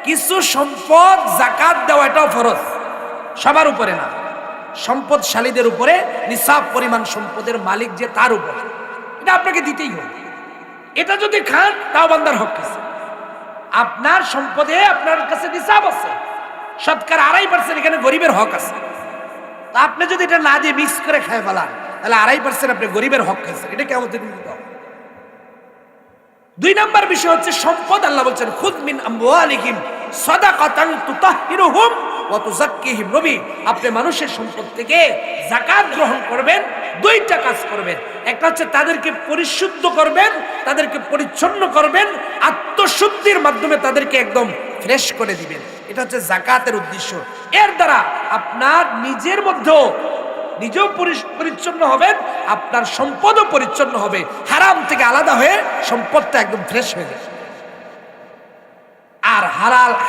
কিছু সম্পদ যাকাত দেওয়া এটাও ফরজ, সবার উপরে না, সম্পদশালীদের উপরে, নিসাব পরিমাণ সম্পদের মালিক যে তার উপরে, এটা আপনাকে দিতেই হবে। এটা যদি খান তাও বান্দার হক আছে। আপনার সম্পদে আপনার কাছে নিসাব আছে, শতকরা 2.5% এখানে গরিবের হক আছে। তা আপনি যদি এটা না দিয়ে মিক্স করে খায় ফেলান, তাহলে 2.5% আপনি গরিবের হক খাইছেন, এটা কেমন দিতে হবে। 2 নম্বর বিষয় হচ্ছে সম্পদ। আল্লাহ বলছেন খুদ মিন আমওয়ালিহিম সাদাকাতান তুতাহহিরুহুম ওয়া তুযাক্কিহিম। নবী, আপনি মানুষের সম্পদ থেকে যাকাত গ্রহণ করবেন, 2টা কাজ করবেন। একটা হচ্ছে তাদেরকে পরিশুদ্ধ করবেন, তাদেরকে পরিচ্ছন্ন করবেন, আত্মশুদ্ধির মাধ্যমে তাদেরকে একদম ফ্রেশ করে দিবেন। এটা হচ্ছে যাকাতের উদ্দেশ্য। এর দ্বারা আপনার নিজের মধ্যেও নিজেও পরিচ্ছন্ন হবেন, আপনার সম্পদও পরিচ্ছন্ন হবে, হারাম থেকে আলাদা হয়ে সম্পদটা একদম ফ্রেশ হয়ে যাবে। আর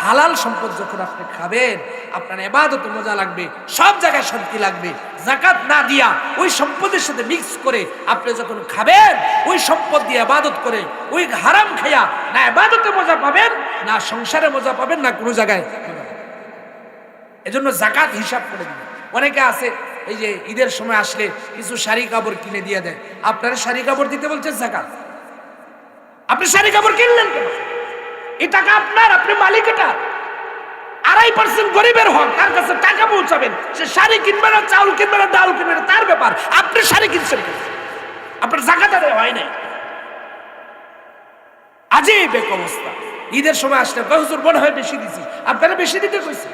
হালাল সম্পদ যখন আপনি খাবেন, আপনার ইবাদতে মজা লাগবে, সব জায়গায় শান্তি লাগবে। যাকাত না দিয়া ওই সম্পদের সাথে মিক্স করে আপনি যখন খাবেন, ওই সম্পদ দিয়ে ইবাদত করে, ওই হারাম খাইয়া না ইবাদতে মজা পাবেন, না সংসারে মজা পাবেন, না কোনো জায়গায়। এজন্য যাকাত হিসাব করে দিবেন। অনেকে আছে এই যে ঈদের সময় আসলে কিছু শাড়ি কাপড় কিনে দিয়ে দেয়, আপনারা শাড়ি কাপড় দিতে বলছেন যাকাত, আপনি শাড়ি কাপড় কিনলেন কেন? এই টাকা আপনার, আপনি মালিক। এটা 2.5% গরিবের হক, তার কাছে টাকা পৌঁছাবেন, সে শাড়ি কিনবে না, চাউল কিনবে না, ডাল কিনবে না, তার ব্যাপার। আপনি শাড়ি কিনছেন কেন? আপনার যাকাত আদায় হয় নাই। আজীব এক অবস্থা। ঈদের সময় আসলে হুজুর মনে হয় বেশি দিছি, আপনারা বেশি দিতে কইছে।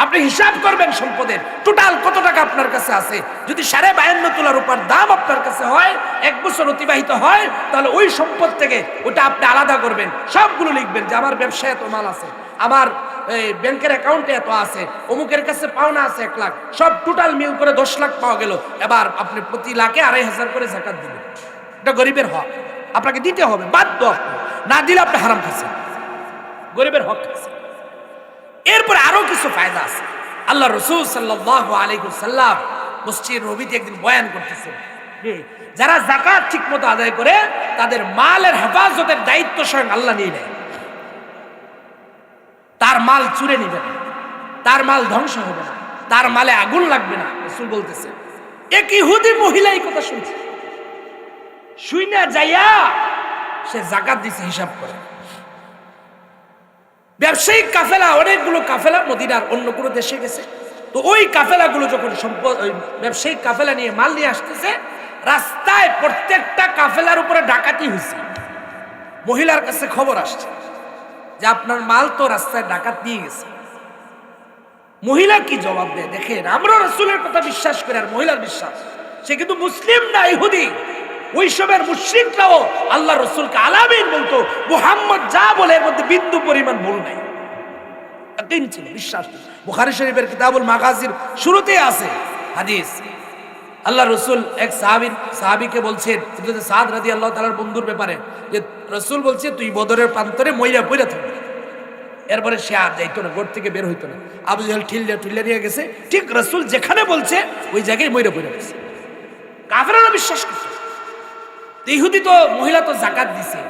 আপনি হিসাব করবেন সম্পদের টোটাল কত টাকা আপনার কাছে আছে। যদি 52.5 তোলা রূপার দাম আপনার কাছে হয়, 1 বছর অতিবাহিত হয়, তাহলে ওই সম্পদ থেকে ওটা আপনি আলাদা করবেন, সবগুলো লিখবেন যে আমার ব্যবসায় এত মাল আছে, আমার ব্যাংকের অ্যাকাউন্টে এত আছে, অমুকের কাছে পাওনা আছে 1 লাখ, সব টোটাল মিল করে 10 লাখ পাওয়া গেল। এবার আপনি প্রতি লাখে 2,500 করে যাকাত দিবেন। এটা গরিবের হক, আপনাকে দিতে হবে, বাধ্য। আপনি না দিলে আপনি হারাম খাচ্ছেন, গরিবের হক খাচ্ছেন। এরপর আরো কিছু ফায়দা আছে। আল্লাহ রাসূল সাল্লাল্লাহু আলাইহি ওয়াসাল্লাম মসজিদ নববীতে একদিন বয়ান করতেছেন, যারা যাকাত ঠিকমতো আদায় করে তাদের মালের হেফাজতের দায়িত্ব স্বয়ং আল্লাহ নিয়ে নেয়। তার মাল চুরে নিবে না, তার মাল ধ্বংস হবে না, তার মালে আগুন লাগবে না। রাসূল বলতেছেন, এক ইহুদি মহিলা এই কথা শুনছে, শুইনা যাইয়া সে যাকাত দিছে হিসাব করে। ব্যবসায়িক কাফেলা, অনেকগুলো কাফেলা মদিনার অন্য কোনো দেশে গেছে, তো ওই কাফেলাগুলো যখন সম্পদ ওই ব্যবসায়িক কাফেলা নিয়ে মাল নিয়ে আসতেছে, রাস্তায় প্রত্যেকটা কাফেলার উপরে ডাকাতি হয়েছে। মহিলার কাছে খবর আসছে যে আপনার মাল তো রাস্তায় ডাকাত নিয়ে গেছে। মহিলা কি জবাব দেয় দেখেন, আমরা রাসূলের কথা বিশ্বাস করি আর মহিলার বিশ্বাস, সে কিন্তু মুসলিম না, ইহুদি। ওই সময়ের মুশরিকরাও আল্লাহ রাসূলকে আলামিন বলতো, মুহাম্মদ যা বলে এর মধ্যে বিন্দু পরিমাণ ভুল নাই, একদিন ছিল বিশ্বাস। বুখারী শরীফের কিতাবুল মাগাজির শুরুতে আছে হাদিস, আল্লাহ রাসূল এক সাহাবীকে বলছেন, হযরত সাদ রাদিয়াল্লাহু তাআলার বন্ধুর ব্যাপারে, যে রাসূল বলছে তুই বদরের প্রান্তরে মইরা পইরা থাকবি। এরপরে সে আর যাইতো না, ঘর থেকে বের হইতো না। আবু জাহেল ঠিল্লা নিয়ে গেছে, ঠিক রাসূল যেখানে বলছে ওই জায়গায় মইরা পইরা গেছে। কাফেররা বিশ্বাস করছে। ইহুদি তো মহিলা তো যাকাত দিছে,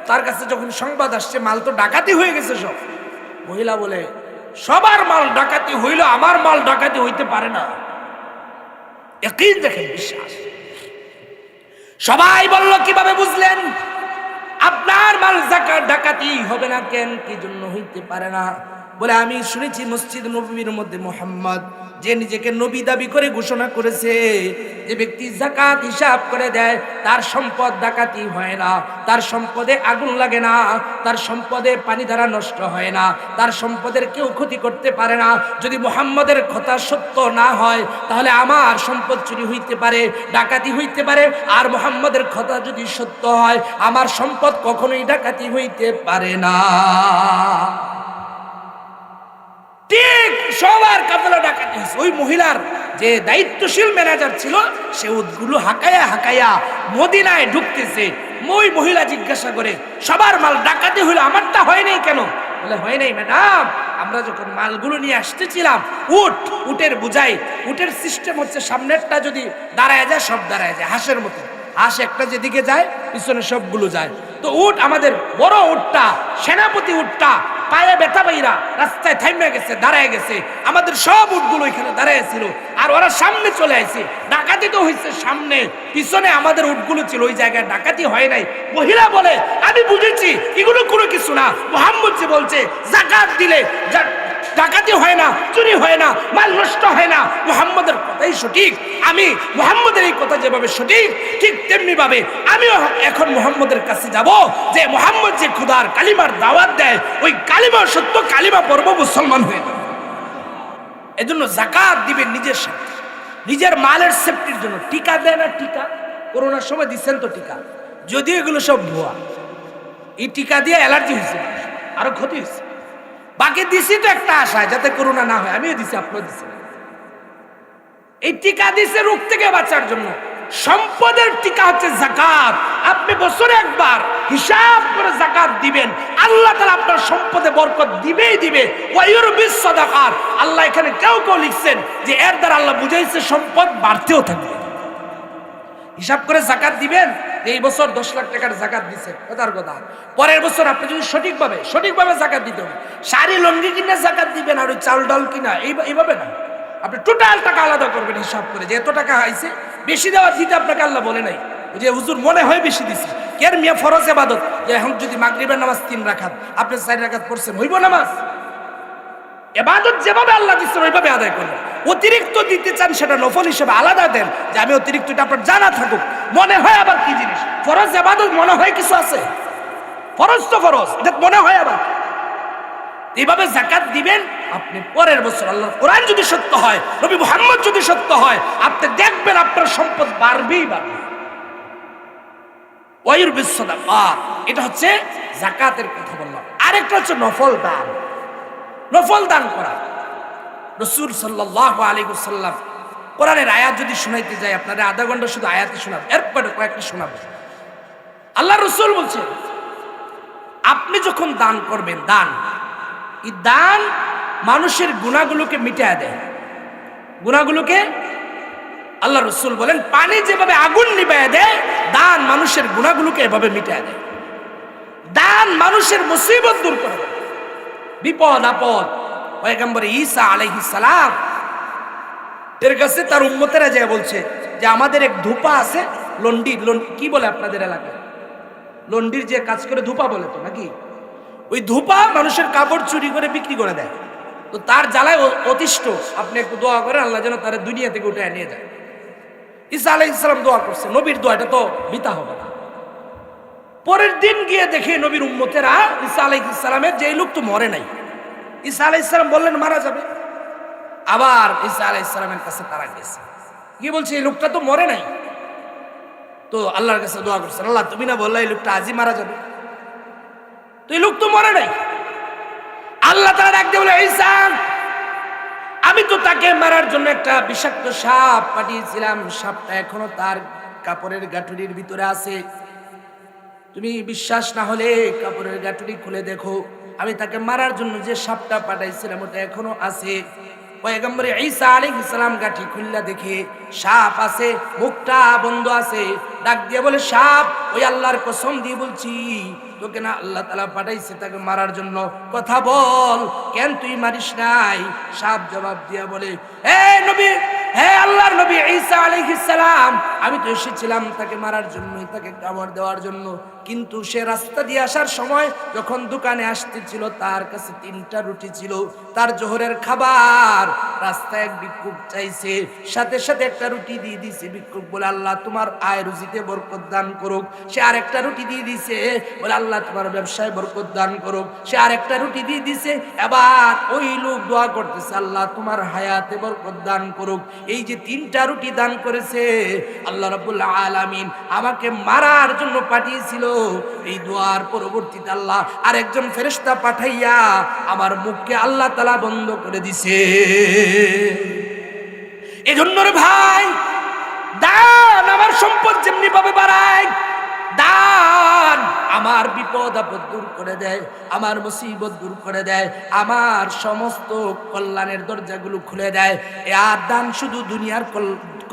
তার কাছে যখন সংবাদ আসছে মাল তো ডাকাতি হয়ে গেছে সব, মহিলা বলে সবার মাল ডাকাতি হইল, আমার মাল ডাকাতি হইতে পারে না। ইয়াকিন দেখেন, বিশ্বাস। সবাই বলল কিভাবে বুঝলেন আপনার মাল যাকাত ডাকাতি হবে না কেন, কি জন্য হইতে পারে না? বলে আমি শুনেছি মসজিদ নববীর মধ্যে মুহাম্মদ যে নিজেকে নবী দাবি করে ঘোষণা করেছে, যে ব্যক্তি যাকাত হিসাব করে দেয় তার সম্পদ ডাকাতি হয় না, তার সম্পদে আগুন লাগে না, তার সম্পদে পানি দ্বারা নষ্ট হয় না, তার সম্পদের কেউ ক্ষতি করতে পারে না। যদি মুহাম্মদের কথা সত্য না হয় তাহলে আমার সম্পদ চুরি হইতে পারে, ডাকাতি হইতে পারে, আর মুহাম্মদের কথা যদি সত্য হয় আমার সম্পদ কখনোই ডাকাতি হইতে পারে না। ঠিক সবার কাফেলা ডাকাতি হয়েছে। ওই মহিলার যে দায়িত্বশীল ম্যানেজার ছিল সে উটগুলো হাঁকাইয়া মদিনায় ঢুকতেছে। ওই মহিলা জিজ্ঞাসা করে সবার মাল ডাকাতি হইলো, আমারটা হয় নাই কেন? বলে হয় নাই ম্যাডাম, আমরা যখন মালগুলো নিয়ে আসতেছিলাম উটের বুঝাই, উটের সিস্টেম হচ্ছে সামনেরটা যদি দাঁড়ায় যায় সব দাঁড়ায় যায়, হাঁসের মতো। হাঁস একটা যেদিকে যায় পিছনে সবগুলো যায়। তো উট, আমাদের বড় উটটা, সেনাপতি উটটা পায়ে ব্যথা পাইরা রাস্তায় থাইমে গেছে, দাঁড়ায় গেছে। আমাদের সব উটগুলো এখানে দাঁড়ায় ছিল, আর ওরা সামনে চলে আসছে। ডাকাতি তো হয়েছে সামনে, পিছনে আমাদের উটগুলো ছিল, ওই জায়গায় ডাকাতি হয় নাই। মহিলা বলে আমি বুঝেছি এগুলো কোনো কিছু না, মুহাম্মদ যে বলছে যাকাত দিলে ডাকাতি হয় না, চুরি হয় না, মাল নষ্ট হয় না, মুহাম্মদের কথাই সঠিক। আমি মুহাম্মদের এই কথা যেভাবে সঠিক, ঠিক তেমনি ভাবে আমিও এখন মুহাম্মদের কাছে যাব, যে মুহাম্মদ যে খোদার কালিমার দাওয়াত দেয় ওই কালিমা সত্য, কালিমা পড়ব, মুসলমান হয়ে যাবে। এজন্য যাকাত দিবেন নিজের সাথে, নিজের মালের সেফটির জন্য। টিকা দেয় না, টিকা করোনার সময় দিচ্ছেন তো টিকা, যদিও এগুলো সব ভুয়া। এই টিকা দিয়ে অ্যালার্জি হয়েছে, আরো ক্ষতি হয়েছে। বাকি দিছি তো একটা আশায় যাতে করোনা না হয়, আমিও দিছি, আপনিও দিছি। এই টিকা দিছে রোগ থেকে বাঁচার জন্য। সম্পদের টিকা হচ্ছে যাকাত। আপনি বছরে একবার হিসাব করে যাকাত দিবেন, আল্লাহ তাআলা আপনার সম্পদে বরকত দিবেই দিবে। ওয়ায়ুরবিস সাদাকাত, আল্লাহ এখানে কেউ কেউ লিখছেন যে এর দ্বারা আল্লাহ বুঝাইছে সম্পদ বাড়তেও থাকবে। হিসাব করে যাকাত দিবেন। এই বছর 10 লাখ টাকার যাকাত দিচ্ছেন, কথার কথা। পরের বছর আপনি যদি সঠিকভাবে যাকাত দিতে হবে। শাড়ি লঙ্গি কিনে যাকাত দিবেন আর ওই চাল ডাল কিনা এইভাবে না। আপনি টোটাল টাকা আলাদা করবেন হিসাব করে যে এত টাকা আইছে। বেশি দেওয়া দিতে আপনাকে আল্লাহ বলে নাই যে হুজুর মনে হয় বেশি দিছি। কেন মিয়া ফরজ ইবাদত, যে এখন যদি মাগরিবের নামাজ 3 রাকাত আপনি 4 রাকাত পড়ছেন, হইব নামাজ? ইবাদত যেভাবে আল্লাহ দিচ্ছেন ওইভাবে আদায় করবেন। অতিরিক্ত দিতে চান সেটা নফল হিসেবে আলাদা দেন, যে আমি অতিরিক্ত, এটা আপনার জানা থাকুক। মনে হয় আবার কি জিনিস ফরজ ইবাদত, মনে হয় কিছু আছে, ফরজ তো ফরজ, এটা মনে হয় আবার। এইভাবে যাকাত দিবেন। আপনি পরের বছর আল্লাহর কোরআন যদি সত্য হয়, নবী মুহাম্মদ যদি সত্য হয়, আপনি দেখবেন আপনার সম্পদ বাড়বেই বাড়বে। ওয়ায়ুরবিস সাদাকাত, এটা হচ্ছে যাকাতের কথা বললাম। আরেকটা হচ্ছে নফল দান। নফল দান করা। রাসূল সাল্লাল্লাহু আলাইহি ওয়াসাল্লাম কোরআনের আয়াত যদি শুনাইতে যায়, আপনারা আধা ঘন্টা শুধু আয়াতই শোনাবেন, এরপরে কয়েকটা শোনাবেন। আল্লাহ রাসূল বলছেন, আপনি যখন দান করবেন, এই দান মানুষের গুনাহগুলোকে মিটায় দেয়। গুনাহগুলোকে আল্লাহ রাসূল বলেন, পানি যেভাবে আগুন নিভায় দেয়, দান মানুষের গুনাহগুলোকে এভাবে মিটায় দেয়। দান মানুষের মুসিবত দূর করে দেয়, বিপদ আপদ। পয়গম্বর ঈসা আলাইহিস সালাম এর কাছে তার উম্মতেরা যায় বলছে যে আমাদের এক ধূপা আছে, লন্ডি কি বলে আপনাদের এলাকায়? লন্ডির যে কাজ করে ধূপা বলে তো নাকি? ওই ধূপা মানুষের কাপড় চুরি করে বিক্রি করে দেয়। তো তার জ্বালায় অতিষ্ঠ, আপনি একটু দোয়া করেন আল্লাহ যেন তার দুনিয়া থেকে উঠে নিয়ে যায়। ঈসা আলাইহিস সালাম দোয়া করছে, নবীর দোয়া, এটা তো বৃথা হবে না। পরের দিন গিয়ে দেখে নবীর উম্মতেরা ঈসা আলাইহিস সালামের, যে লোক তো মরে নাই। ঈসা আলাইহিস সালাম বললেন মারা যাবে। আবার ঈসা আলাইহিস সালামের কাছে তারা গেছে, গিয়ে বলছে এই লোকটা তো মরে নাই। তো আল্লাহর কাছে দোয়া করছেন, আল্লাহ তুমি না বললে এই লোকটা আজই মারা যাবে, তো এই লোক তো মরে নাই। আল্লাহ তাআলা ডাক দিয়ে বলে, ঈসা আমি তো তাকে মারার জন্য একটা বিষাক্ত সাপ পাঠিয়েছিলাম, সাপটা এখনো তার কাপড়ের গাঁটুরির ভিতরে আছে। তুমি বিশ্বাস না হলে কাপড়ের গাঁটুরি খুলে দেখো, আমি তাকে মারার জন্য যে সাপটা পাঠাইছিলাম ওটা এখনো আছে। পয়গম্বর ঈসা আলাইহিস সালাম গাঁটি খুললা দেখে সাপ আছে, মুখটা বন্ধ আছে। ডাক দিয়ে বলে, সাপ ওই আল্লাহর কসম দিয়ে বলছি তোকে না আল্লাহ তাআলা পাঠাইছে তাকে মারার জন্য, কথা বল, কেন তুই মারিস নাই? সাপ জবাব দিয়া বলে, হে নবী, হে আল্লাহর নবী ঈসা আলাইহিস সালাম, আমি তো এসেছিলাম তাকে মারার জন্য, তাকে কামড় দেওয়ার জন্য, কিন্তু সে রাস্তা দিয়ে আসার সময় যখন দোকানে আসতেছিল তার কাছে 3টা রুটি ছিল, তার জোহরের খাবার। রাস্তায় এক ভিক্ষুক চাইছে, সাথে সাথে একটা রুটি দিয়ে দিছে। ভিক্ষুক বলে, আল্লাহ তোমার আয় রুজিতে বরকত দান করুক। সে আরেকটা রুটি দিয়ে দিছে, বলে আল্লাহ তোমার ব্যবসায় বরকত দান করুক। সে আরেকটা রুটি দিয়ে দিছে। এবার ওই লোক দোয়া করতেছে, আল্লাহ তোমার হায়াতে বরকত দান করুক। এই যে 3টা রুটি দান করেছে, আল্লাহ রাব্বুল আলামিন আমাকে মারার জন্য পাঠিয়েছিল। এই দোয়ার পরবর্তীতে আল্লাহ আরেকজন ফেরেশতা পাঠাইয়া আমার মুখকে আল্লাহ তাআলা বন্ধ করে দিছে। এজন্য রে ভাই, দান আমার সম্পদ যেমনি ভাবে বাড়ায়, দান আমার বিপদ আপদ দূর করে দেয়, আমার মুসিবত দূর করে দেয়, আমার সমস্ত কল্যাণের দরজাগুলো খুলে দেয়। আর দান শুধু দুনিয়ার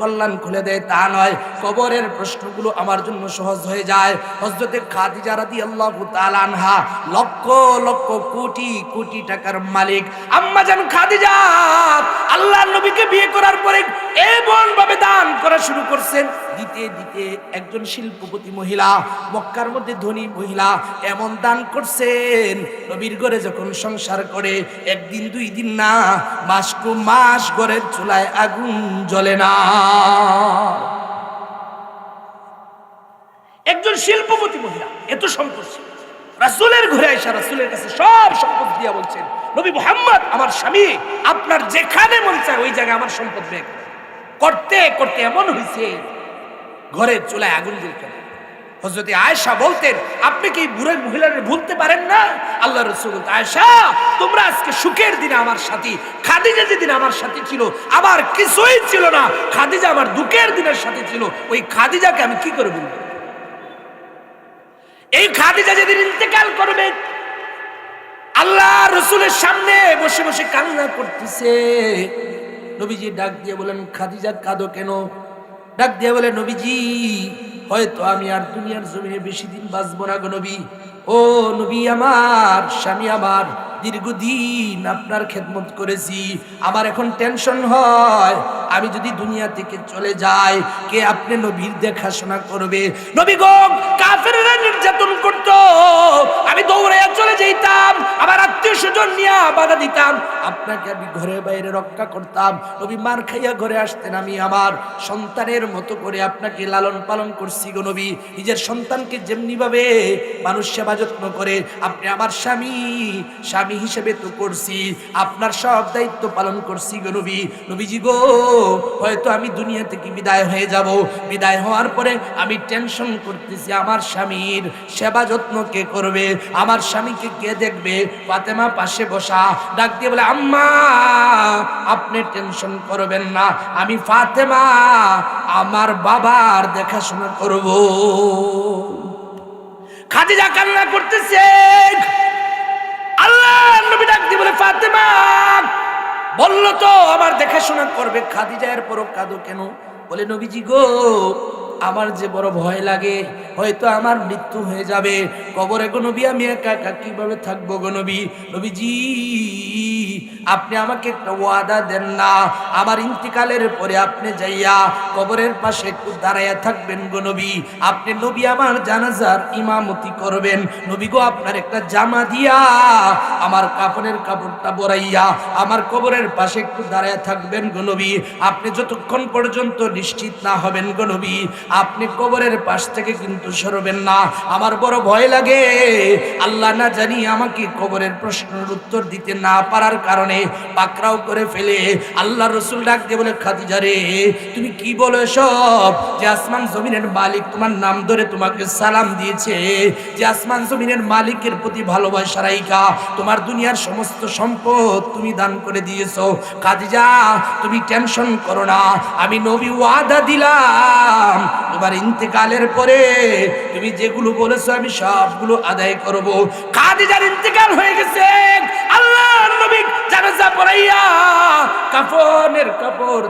কল্যাণ খুলে দেয় তা নয়, কবরের প্রশ্নগুলো আমার জন্য সহজ হয়ে যায়। হযরতে খাদিজা রাদিয়াল্লাহু তাআলা আনহা লক্ষ লক্ষ কোটি কোটি টাকার মালিক আম্মা জান খাদিজা আল্লাহর নবীকে বিয়ে করার পরে এমন ভাবে দান করা শুরু করছেন, দিতে দিতে একজন শিল্পপতি মহিলা, মক্কার মধ্যে ধনী মহিলা, এমন দান করছেন, নবীর ঘরে যখন সংসার করে 1 দিন 2 দিন না, মাস টু মাস ঘরের চুলায় আগুন জ্বলে না। একজন শিল্পপতি মহিলা, এত সম্পদ, রাসূলের ঘরে আয়েশা রাসূলের কাছে সব সম্পদ দিয়া বলছেন, নবী মুহাম্মদ আমার স্বামী, আপনার যেখানে মন চায় ওই জায়গায় আমার সম্পদ ব্যয় করতে করতে এমন হইছে ঘরের চুলায় আগুন জ্বলছে। হযরত আয়েশা বলতেন, আপনি কি বুড়ো মহিলাদের ভুলতে পারেন না? আল্লাহর রাসূল বলতেন, আয়েশা তোমরা আজকে সুখের দিনে আমার সাথী, খাদিজা যেদিন আমার সাথে ছিল আমার কিছুই ছিল না, খাদিজা আমার দুঃখের দিনের সাথে ছিল, ওই খাদিজাকে আমি কি করে বলবো? এই খাদিজা যেদিন ইন্তেকাল করবে, আল্লাহ রাসূলের সামনে বসে বসে কান্না করতেছে। নবীজি ডাক দিয়ে বলেন, খাদিজা কাঁদো কেন? ডাক দিয়ে বলে, নবীজি হয়তো আমি আর দুনিয়ার জমিনে বেশি দিন বাঁচবো না গো নবী। ও নবী, আমার স্বামী আমার দীর্ঘদিন আপনার খেদমত করেছি, আমার এখন টেনশন হয় আমি যদি দুনিয়া থেকে চলে যাই কে আপনি নবীর দেখাশোনা করবে? নবী গো কাফেররা নির্যাতন করত, আমি দৌড়াইয়া চলে যেতাম, আমার আত্মীয় স্বজন নিয়ে বাধা দিতাম, আপনাকে আমি ঘরে বাইরে রক্ষা করতাম। নবী মার খাইয়া ঘরে আসতেন, আমি আমার সন্তানের মতো করে আপনাকে লালন পালন করছি গো নবী। নিজের সন্তানকে যেমনি ভাবে মানুষ সেবা যত্ন করে আপনি আমার স্বামী হিসেবে তো করছি, আপনার সব দায়িত্ব পালন করছি গো নবী। নবীজি গো হয়তো আমি দুনিয়া থেকে বিদায় হয়ে যাব, বিদায় হওয়ার পরে আমি টেনশন করতেছি আমার স্বামীর সেবা যত্ন কে করবে, আমার স্বামীকে কে দেখবে? ফাতেমা পাশে বসা ডাক দিয়ে বলে, আম্মা আপনি টেনশন করবেন না, আমি ফাতেমা আমার বাবার দেখাশোনা করব। খাদিজা কান্না করতেছে, আল্লাহ নবী ডাক দিয়ে বলে, ফাতেমা বললো তো আমার দেখাশোনা করবে। খাদিজা এরপরও কাঁদো কেন? বলে, নবীজি গো আমার যে বড় ভয় লাগে, হয়তো আমার মৃত্যু হয়ে যাবে কবরে গো নবী, আমি একা একা কিভাবে থাকবো গো নবী? নবীজি আপনি আমাকে একটা ওয়াদা দেন না, আমার ইন্তিকালের পরে আপনি যাইয়া কবরের পাশে একটু দাঁড়াইয়া থাকবেন গো নবী, আপনি নবী আমার জানাজার ইমামতি করবেন। নবী গো আপনার একটা জামা দিয়া আমার কাফনের কাপড়টা বরাইয়া আমার কবরের পাশে একটু দাঁড়াইয়া থাকবেন গো নবী, আপনি যতক্ষণ পর্যন্ত নিশ্চিত না হবেন গো নবী আপনি কবরের পাশ থেকে কিন্তু সরবেন না। আমার বড় ভয় লাগে, আল্লাহ না জানি আমাকে কবরের প্রশ্নের উত্তর দিতে না পারার কারণে পাকড়াও করে ফেলে। আল্লাহ রাসূল ডাক দিয়ে বলে, খাদিজা রে তুমি কি বলো সব? যে আসমান জমিনের মালিক তোমার নাম ধরে তোমাকে সালাম দিয়েছে, যে আসমান জমিনের মালিকের প্রতি ভালোবাসা রাইখা তোমার দুনিয়ার সমস্ত সম্পদ তুমি দান করে দিয়েছো, খাদিজা তুমি টেনশন করো না, আমি নবী ওয়াদা দিলাম তোমার ইন্তেকালের পরে তুমি যেগুলো বলেছো আমি সবগুলো আদায় করব। খাদিজার ইন্তেকাল হয়ে গেছে, আল্লাহর নবী জানাজা পড়াইয়া কাফনের কাপড়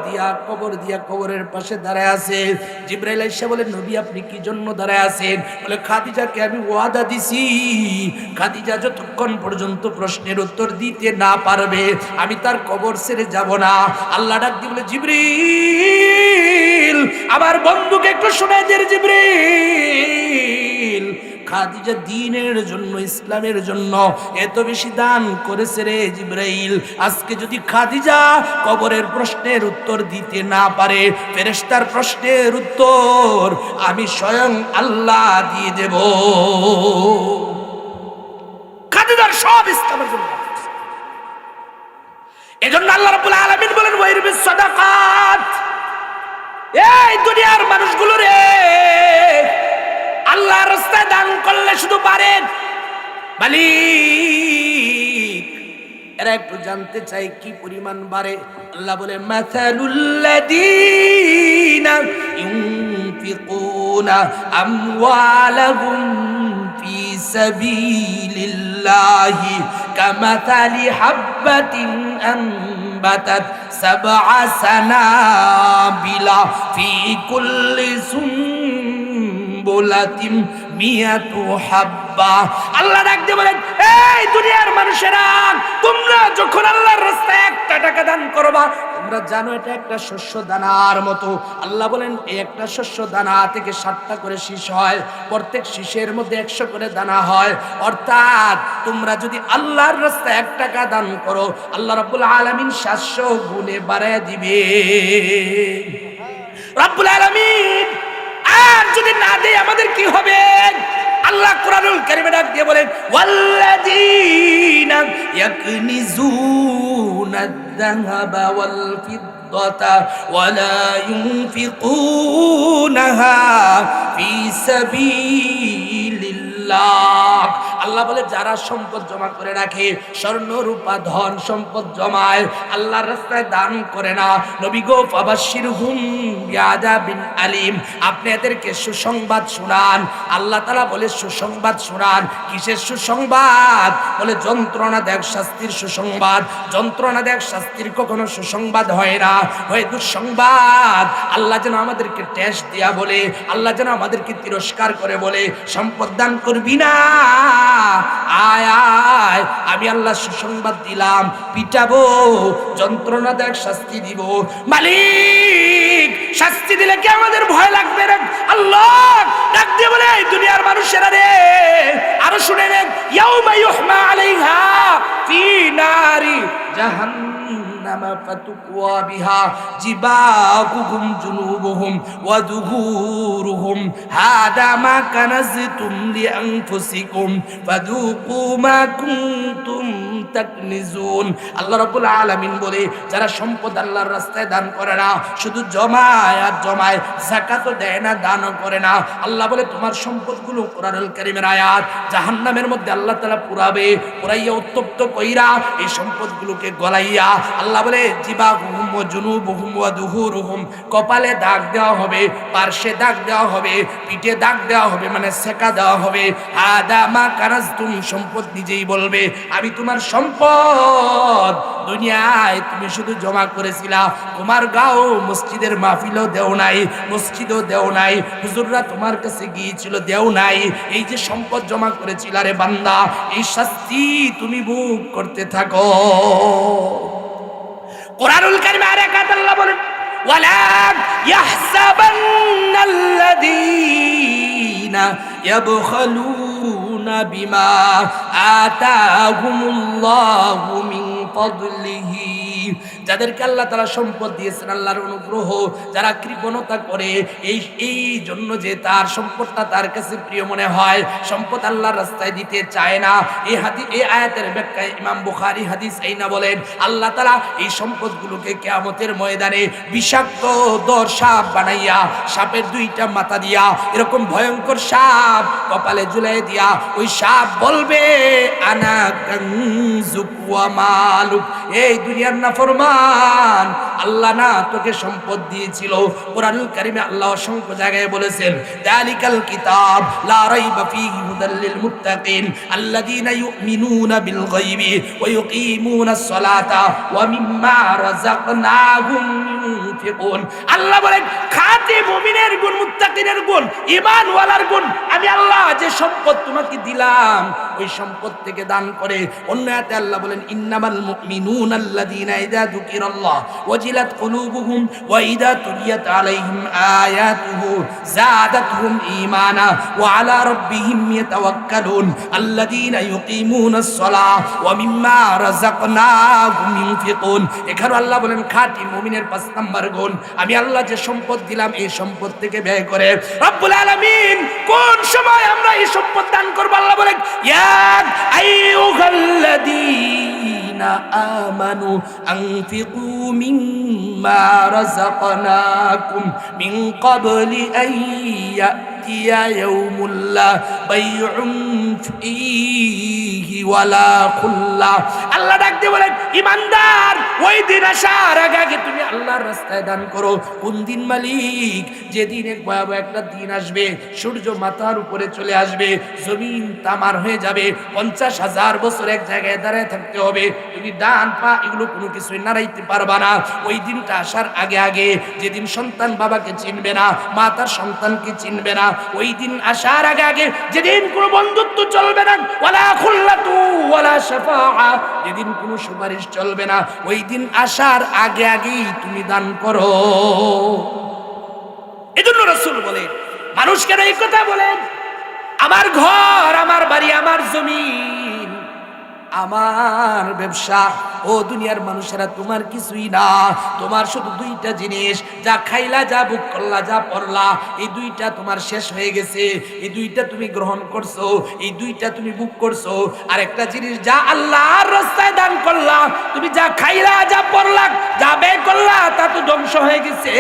দিয়া কবরের পাশে দাঁড়ায় আছে। জিবরাইল এসে বলে, নবী আপনি কি জন্য দাঁড়ায় আছেন? বলে, খাদিজাকে আমি ওয়াদা দিছি, খাদিজা যতক্ষণ পর্যন্ত প্রশ্নের উত্তর দিতে না পারবে আমি তার কবর ছেড়ে যাব না। আল্লাহ ডাক দিয়ে বলে, জিবরিল আমার বন্ধুকে একটু শোনায় দে জিবরিল, খাদিজা দ্বীনের জন্য ইসলামের জন্য এত বেশি দান করেছে রে জিবরাইল, আজকে যদি খাদিজা কবরের প্রশ্নের উত্তর দিতে না পারে ফেরেশতার প্রশ্নের উত্তর আমি স্বয়ং আল্লাহ দিয়ে দেব। খাদিজার সব ইসলামের জন্য। এজন্য আল্লাহ রাব্বুল আলামিন বলেন, ওয়াইরবিস সাদাকাত, এই দুনিয়ার মানুষগুলো রে আল্লাহর রাস্তায় দান করলে শুধু পারেন মালিক, এরা একটু জানতে চাই কি পরিমাণ বাড়ে। আল্লাহ বলে, মাসালুল্লাযীনা ইউনফিকুনা আমওয়ালাহুম ফি সাবিলিল্লাহি কামাসালি হাববাতিন أنبتت 7 سنابل في كل سنبلة 100 حبة। আল্লাহ ডাক দিয়ে বলেন, এই দুনিয়ার মানুষেরা তোমরা যখন আল্লাহর রাস্তায় একটা টাকা দান করবা তোমরা জানো এটা একটা শস্য দানার মতো। আল্লাহ বলেন, এই একটা শস্য দানা থেকে 7টা করে শীষ হয়, প্রত্যেক শীষের মধ্যে 100 করে দানা হয়, অর্থাৎ তোমরা যদি আল্লাহর রাস্তায় 1 টাকা দান করো আল্লাহ রাব্বুল আলামিন 700 গুণে বাড়ায় দিবে রাব্বুল আলামিন। আর যদি না দেয় আমাদের কি হবে? আল্লাহ কোরআনুল কারীমে ডাক দিয়ে বলেন, ওয়াল্লাযীনা الذين يكنزون الذهب والفضة ولا ينفقونها في سبيل الله আল্লাহ বলে যারা সম্পদ জমা করে রাখে, স্বর্ণ রূপা ধন সম্পদ জমায়, আল্লাহর রাস্তায় দান করে না, নবী গো ফাবাশশিরহুম বিআযাবিন আলিম, আপনি এদেরকে সুসংবাদ শোনান। আল্লাহ তাআলা বলে সুসংবাদ শোনান। কিসের সুসংবাদ? বলে যন্ত্রণাদায়ক শাস্তির সুসংবাদ। যন্ত্রণাদায়ক শাস্তির কখনো সুসংবাদ হয় না, হয় দুঃসংবাদ। আল্লাহ যেন আমাদেরকে টেস্ট দিয়া বলে, আল্লাহ যেন আমাদেরকে তিরস্কার করে বলে সম্পদ দান করবি না, আয় আয় আমি আল্লাহ সুসংবাদ দিলাম, পিটাবো, যন্ত্রণাদায়ক শাস্তি দিব। মালিক শাস্তি দিলে কি আমাদের ভয় লাগবে না? আল্লাহ ডাক দিয়ে বলে এই দুনিয়ার মানুষেরা রে, আরো শুনে নেন, ইয়াউমা ইউহমা আলাইহা ফি নারি জাহান্নাম ফাতুকওয়া বিহা জিবাহুহুম জুনুবুহুম ওয়া দুহুরুহুম হাদা মা কানাজতুম লিআনফুসিকুম ফাযুকু মা কুনতুম তাকনিজুন। আল্লাহ রাব্বুল আলামিন বলে যারা সম্পদ আল্লাহর রাস্তায় দান করে না, শুধু জমায় আর জমায়, যাকাতও দেয় না, দানও করে না, আল্লাহ বলে তোমার সম্পদগুলো কোরআনুল কারীমের আয়াত জাহান্নামের মধ্যে আল্লাহ তাআলা পুরাবে, পুরাইয়া উত্তপ্ত কইরা এই সম্পদগুলোকে গলাইয়া আল্লাহ বলে জিবাহুম ওয়া জুনুবুহুম ওয়া দুহুরুহুম, কপালে দাগ দেওয়া হবে, পার্শ্বে দাগ দেওয়া হবে, পিঠে দাগ দেওয়া হবে, মানে সেকা দেওয়া হবে। হাদা মা কানাজতুম, সম্পদ নিজেই বলবে আমি তোমার সম্পদ দুনিয়ায় তুমি শুধু জমা করেছিলা, তোমার গাও মসজিদের মাহফিলও দেও নাই, মসজিদও দেও নাই, হুজুররা তোমার কাছে গিয়েছিল দেও নাই, এই যে সম্পদ জমা করেছিল রে বান্দা, এই শাস্তি তুমি ভোগ করতে থাকো। কুরআনুল কারীমে আরেক আয়াত আল্লাহ বলেন ওয়ালা ইয়াহসাবান্নাল্লাযীনা ইয়াবখালুনা বিমা আতাহুমুল্লাহু মিন ফাদলিহি, যাদেরকে আল্লাহ তাআলা সম্পদ দিয়েছেন, আল্লাহর অনুগ্রহ, যারা কৃপণতা করে এই জন্য যে তার সম্পদটা তার কাছে প্রিয় মনে হয়, সম্পদ আল্লাহর রাস্তায় দিতে চায় না, এই আয়াতের ব্যাখ্যায় ইমাম বুখারী হাদিস এইনা বলেন আল্লাহ তাআলা এই সম্পদগুলোকে কিয়ামতের ময়দানে বিষাক্ত দর সাপ বানাইয়া, সাপের দুইটা মাথা দিয়া, এরকম ভয়ঙ্কর সাপ কপালে ঝুলাই দিয়া, ওই সাপ বলবে আনা কানজুক ওয়া মালুক, এই দুনিয়ার নাফরমান, আল্লাহ না তোকে সম্পদ দিয়েছিল। কুরআনুল কারীমে আল্লাহ অসংখ্য জায়গায় বলেছেন যালিকাল কিতাব লা রাইবা ফীহি হুদাল লিল মুত্তাকিন আল্লাযীনা ইউমিনুনা বিল গায়বি ওয়া ইউকিমুনাস সালাতা ওয়া মিম্মা রাযাকনাহুম ইউনফিকুন। আল্লাহ বলেন খাঁটি মুমিনের গুণ, মুত্তাকিনের গুণ, ঈমানওয়ালার গুণ, আমি আল্লাহ যে সম্পদ তোমাকে দিলাম ওই সম্পদ থেকে দান করে। অন্য আয়াতে আল্লাহ বলেন ইন্নামাল মুমিনুনা আল্লাযীনা ইযা যুকিরাল্লাহ ওয়াজিলাত কুলুবুহুম ওয়া ইযা তুলিয়াত আলাইহিম আয়াতুহু যাদাতহুম ঈমানা ওয়া আলা রাব্বিহিম ইয়াতাওয়াক্কালুন আল্লাযীনা ইউকিমুনাস সালাহ ওয়া মিম্মা রাযাকনাহুম ইউনফিকুন। এখানে আল্লাহ বলেন খাঁটি মুমিনের 5 নাম্বার গুণ, আমি আল্লাহ যে সম্পদ দিলাম এই সম্পদ থেকে ব্যয় করে। রব্বুল আলামিন কোন সময় আমরা এই সম্পদ দান করব? আল্লাহ বলেন ইয়া আইয়ুহাল্লাযীনা আমানু আনফিকু মিম্মা রাযাকনাকুম মিন ক্বাবলি আন ইয়াতিয়া ইয়াউমুল লা বাইউন ফীহি ওয়ালা খুল্লাহ। আল্লাহ ডাক দিয়ে বলেন ঈমানদার, ওই দিন আসার আগে তুমি আল্লাহর রাস্তায় দান করো। কোন দিন মালিক? যেদিন এক ভয়াবহ একটা দিন আসবে, সূর্য মাথার উপরে চলে আসবে, জমিন তামার হয়ে যাবে, 50,000 বছর এক জায়গায় দাঁড়ায় থাকতে হবে, তুমি ডান পা এগুলো কোনো কিছুই নাড়াইতে পারবা না। ওই দিনটা আসার আগে যেদিন সন্তান বাবাকে চিনবে না, মা তার সন্তানকে চিনবে না, ওই দিন আসার আগে যেদিন কোনো বন্ধুত্ব চলবে না, ওয়ালা খুল্লাতু ওয়ালা শাফাআ, যেদিন কোনো সুপারিশ চলবে না, ওই দিন আসার আগেই তুমি দান করো। এজন্য রাসূল বলেন, মানুষ কেন এই কথা বলেন? আমার ঘর, আমার বাড়ি, আমার জমিন, আমার ব্যবসা। ও দুনিয়ার মানুষেরা, তোমার কিছুই না, তোমার শুধু দুইটা জিনিস, যা খাইলা, যা বুক করলা, যা পড়লা, এই দুইটা তোমার শেষ হয়ে গেছে। এই দুইটা তুমি গ্রহণ করছো, এই দুইটা তুমি বুক করছো। আর একটা জিনিস, যা আল্লাহর রাস্তায় দান করলা, তুমি যা খাইলা, যা পড়লা, যা ব্যয় করলা, তা তো ধ্বংস হয়ে গেছে।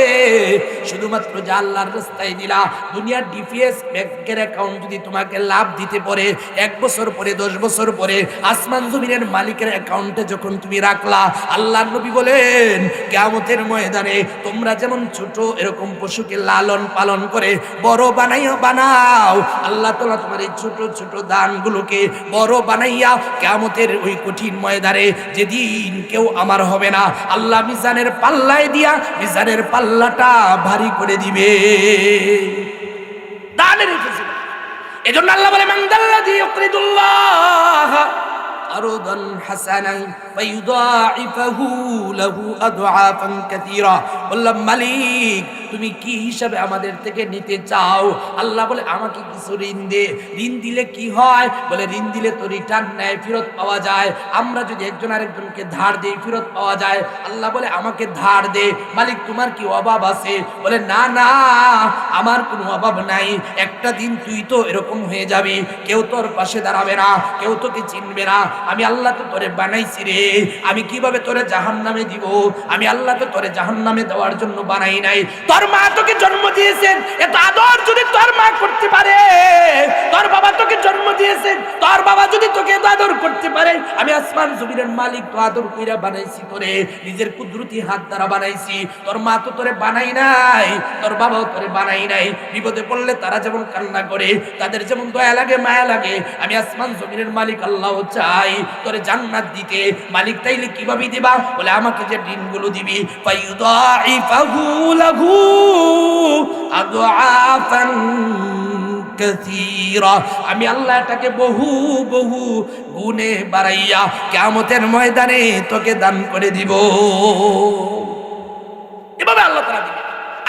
শুধুমাত্র যা আল্লাহর রাস্তায় দিলা, দুনিয়ার ডিপিএস ব্যাংকের অ্যাকাউন্ট যদি তোমাকে লাভ দিতে পারে, 1 বছর পরে, 10 বছর পরে, আসমান জমিনের মালিকের অ্যাকাউন্টে যখন তুমি রাখলা, আল্লাহর নবী বলেন কিয়ামতের ময়দানে তোমরা যেমন ছোট এরকম পশুকে লালন পালন করে বড় বানাও, আল্লাহ তাআলা তোমার এই ছোট ছোট দানগুলোকে বড় বানাইয়া কিয়ামতের ওই কঠিন ময়দানে, যেদিন কেউ আমার হবে না, আল্লাহ মিজানের পাল্লায় দিয়া মিজানের পাল্লাটা ভারী করে দিবে। দানের এজন্য আল্লাহ বলে, মান দাল্লাযী ইউকরিদুল্লাহ আরদান হাসানান ফায়ুদাইফাহু লাহু আদআফান কাসীরা। বললাম, মালিক তুমি কি হিসাবে আমাদের থেকে নিতে চাও? আল্লাহ বলে, আমাকে কিছু ঋণ দে। ঋণ দিলে কি হয়? বলে, ঋণ দিলে তো রিটার্ন নেয়, ফেরত পাওয়া যায়। আমরা যদি একজন আরেকজনকে ধার দেই, ফেরত পাওয়া যায়। আল্লাহ বলে, আমাকে ধার দে। মালিক তোমার কি অভাব আছে? বলে, না না, আমার কোনো অভাব নাই। একটা দিন তুই তো এরকম হয়ে যাবি, কেউ তোর পাশে দাঁড়াবে না, কেউ তোকে চিনবে না। আমি আল্লাহ তো তোরে বানাইছি রে, আমি কিভাবে তোরে জাহান্নামে দিব? আমি আল্লাহ তো তোরে জাহান্নামে দেওয়ার জন্য বানাই নাই। তোর মা তোকে জন্ম দিয়েছেন, এত আদর যদি তোর মা করতে পারে, তোর বাবা তোকে জন্ম দিয়েছেন, তোর বাবা যদি তোকে এত আদর করতে পারে, আমি আসমান জমিনের মালিক তো আদর কইরা বানাইছি তোরে, নিজের কুদরতি হাত দ্বারা বানাইছি। তোর মা তো তোরে বানাই নাই, তোর বাবাও তোরে বানাই নাই। বিপদে পড়লে তারা যেমন কান্না করে, তাদের যেমন দয়া লাগে, মায়া লাগে, আমি আসমান জমিনের মালিক আল্লাহ চাই তোরে জান্নাত দিতে। মালিক তাইলে কিভাবে দিবা? বলে, আমাকে যে ঋণগুলো দিবি, ফায়ুদাইফাহু লাহু আদআফান কাসীরা, আমি আল্লাহ এটাকে বহু বহু গুণে বাড়াইয়া কিয়ামতের ময়দানে তোকে দান করে দিব। এভাবে আল্লাহ তাআলা দিবে।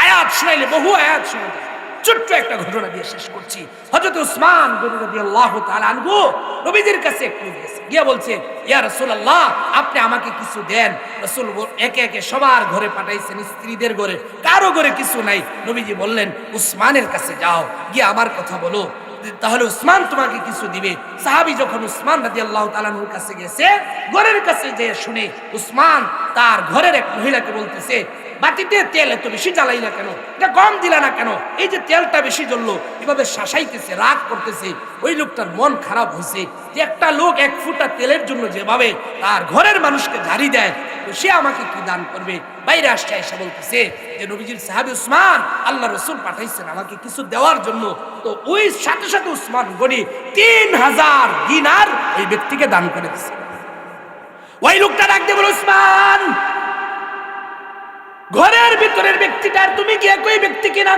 আয়াত শুনাইলে, বহু আয়াত শুনাইলে। ছোট্ট একটা ঘটনা দিয়ে শেষ করছি। হযরত উসমান রাদিয়াল্লাহু তাআলা আনহু নবীজির কাছে একটু গিয়ে বলছে, ইয়া রাসূলুল্লাহ, আপনি আমাকে কিছু দেন। রাসূল একে একে সবার ঘরে পাঠাইছেন, স্ত্রীদের ঘরে, কারো ঘরে কিছু নাই। নবীজি বললেন, উসমানের কাছে যাও, গিয়ে আমার কথা বলো, তাহলে উসমান তোমাকে কিছু দিবে। সাহাবী যখন উসমান রাদিয়াল্লাহু তাআলা আনহুর কাছে গেছে, ঘরের কাছে যে শুনে উসমান তার ঘরের এক মহিলাকে বলতেছে, বাটিতে তেল এত বেশি জ্বালাইলা কেন? এটা কম দিলা না কেন? এই যে তেলটা বেশি জ্বললো, এভাবে শাসাইতেছে, রাগ করতেছে। ওই লোকটার মন খারাপ হয়েছে যে একটা লোক 1 ফুটা তেলের জন্য যেভাবে তার ঘরের মানুষকে ঝাড়ি দেয়, তো সে আমাকে কি দান করবে? বাইরে আসছে, এসে বলতেছে যে নবীজির সাহাবী উসমান, আল্লাহ রাসূল পাঠাইছেন আমাকে কিছু দেওয়ার জন্য। তো ওই সাথে সাথে উসমান গনি 3000 দিনার এই ব্যক্তিকে দান করে দিয়েছে। ওই লোকটা ডাক দিয়ে বলে, উসমান, ঘরের ভিতরের ব্যক্তিটার তুমি কি একই ব্যক্তি কিনা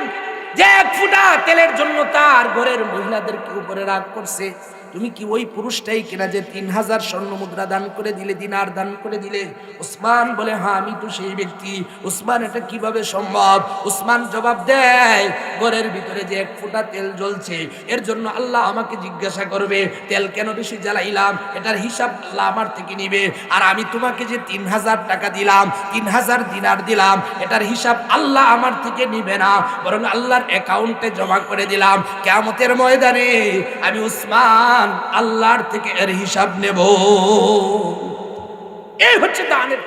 যে 1 ফুটা তেলের জন্য তার ঘরের মহিলাদেরকে উপরে রাগ করছে? তুমি কি ওই পুরুষটাই কিনা যে 3000 স্বর্ণ মুদ্রা দান করে দিলে, দিনার দান করে দিলে? উসমান বলে, হ্যাঁ আমি তো সেই ব্যক্তি। উসমান, এটা কিভাবে সম্ভব? উসমান জবাব দেয়, ঘরের ভিতরে যে 1 ফুটা তেল জ্বলছে, এর জন্য আল্লাহ আমাকে জিজ্ঞাসা করবে তেল কেন বেশি জ্বালাইলাম, এটার হিসাব আল্লাহ আমার থেকে নিবে। আর আমি তোমাকে যে 3000 টাকা দিলাম, 3000 দিনার দিলাম, এটার হিসাব আল্লাহ আমার থেকে নিবে না, বরং আল্লাহর অ্যাকাউন্টে জমা করে দিলাম। কিয়ামতের ময়দানে আমি উসমান আল্লাহর থেকে এর হিসাব নেব। এই হচ্ছে দানের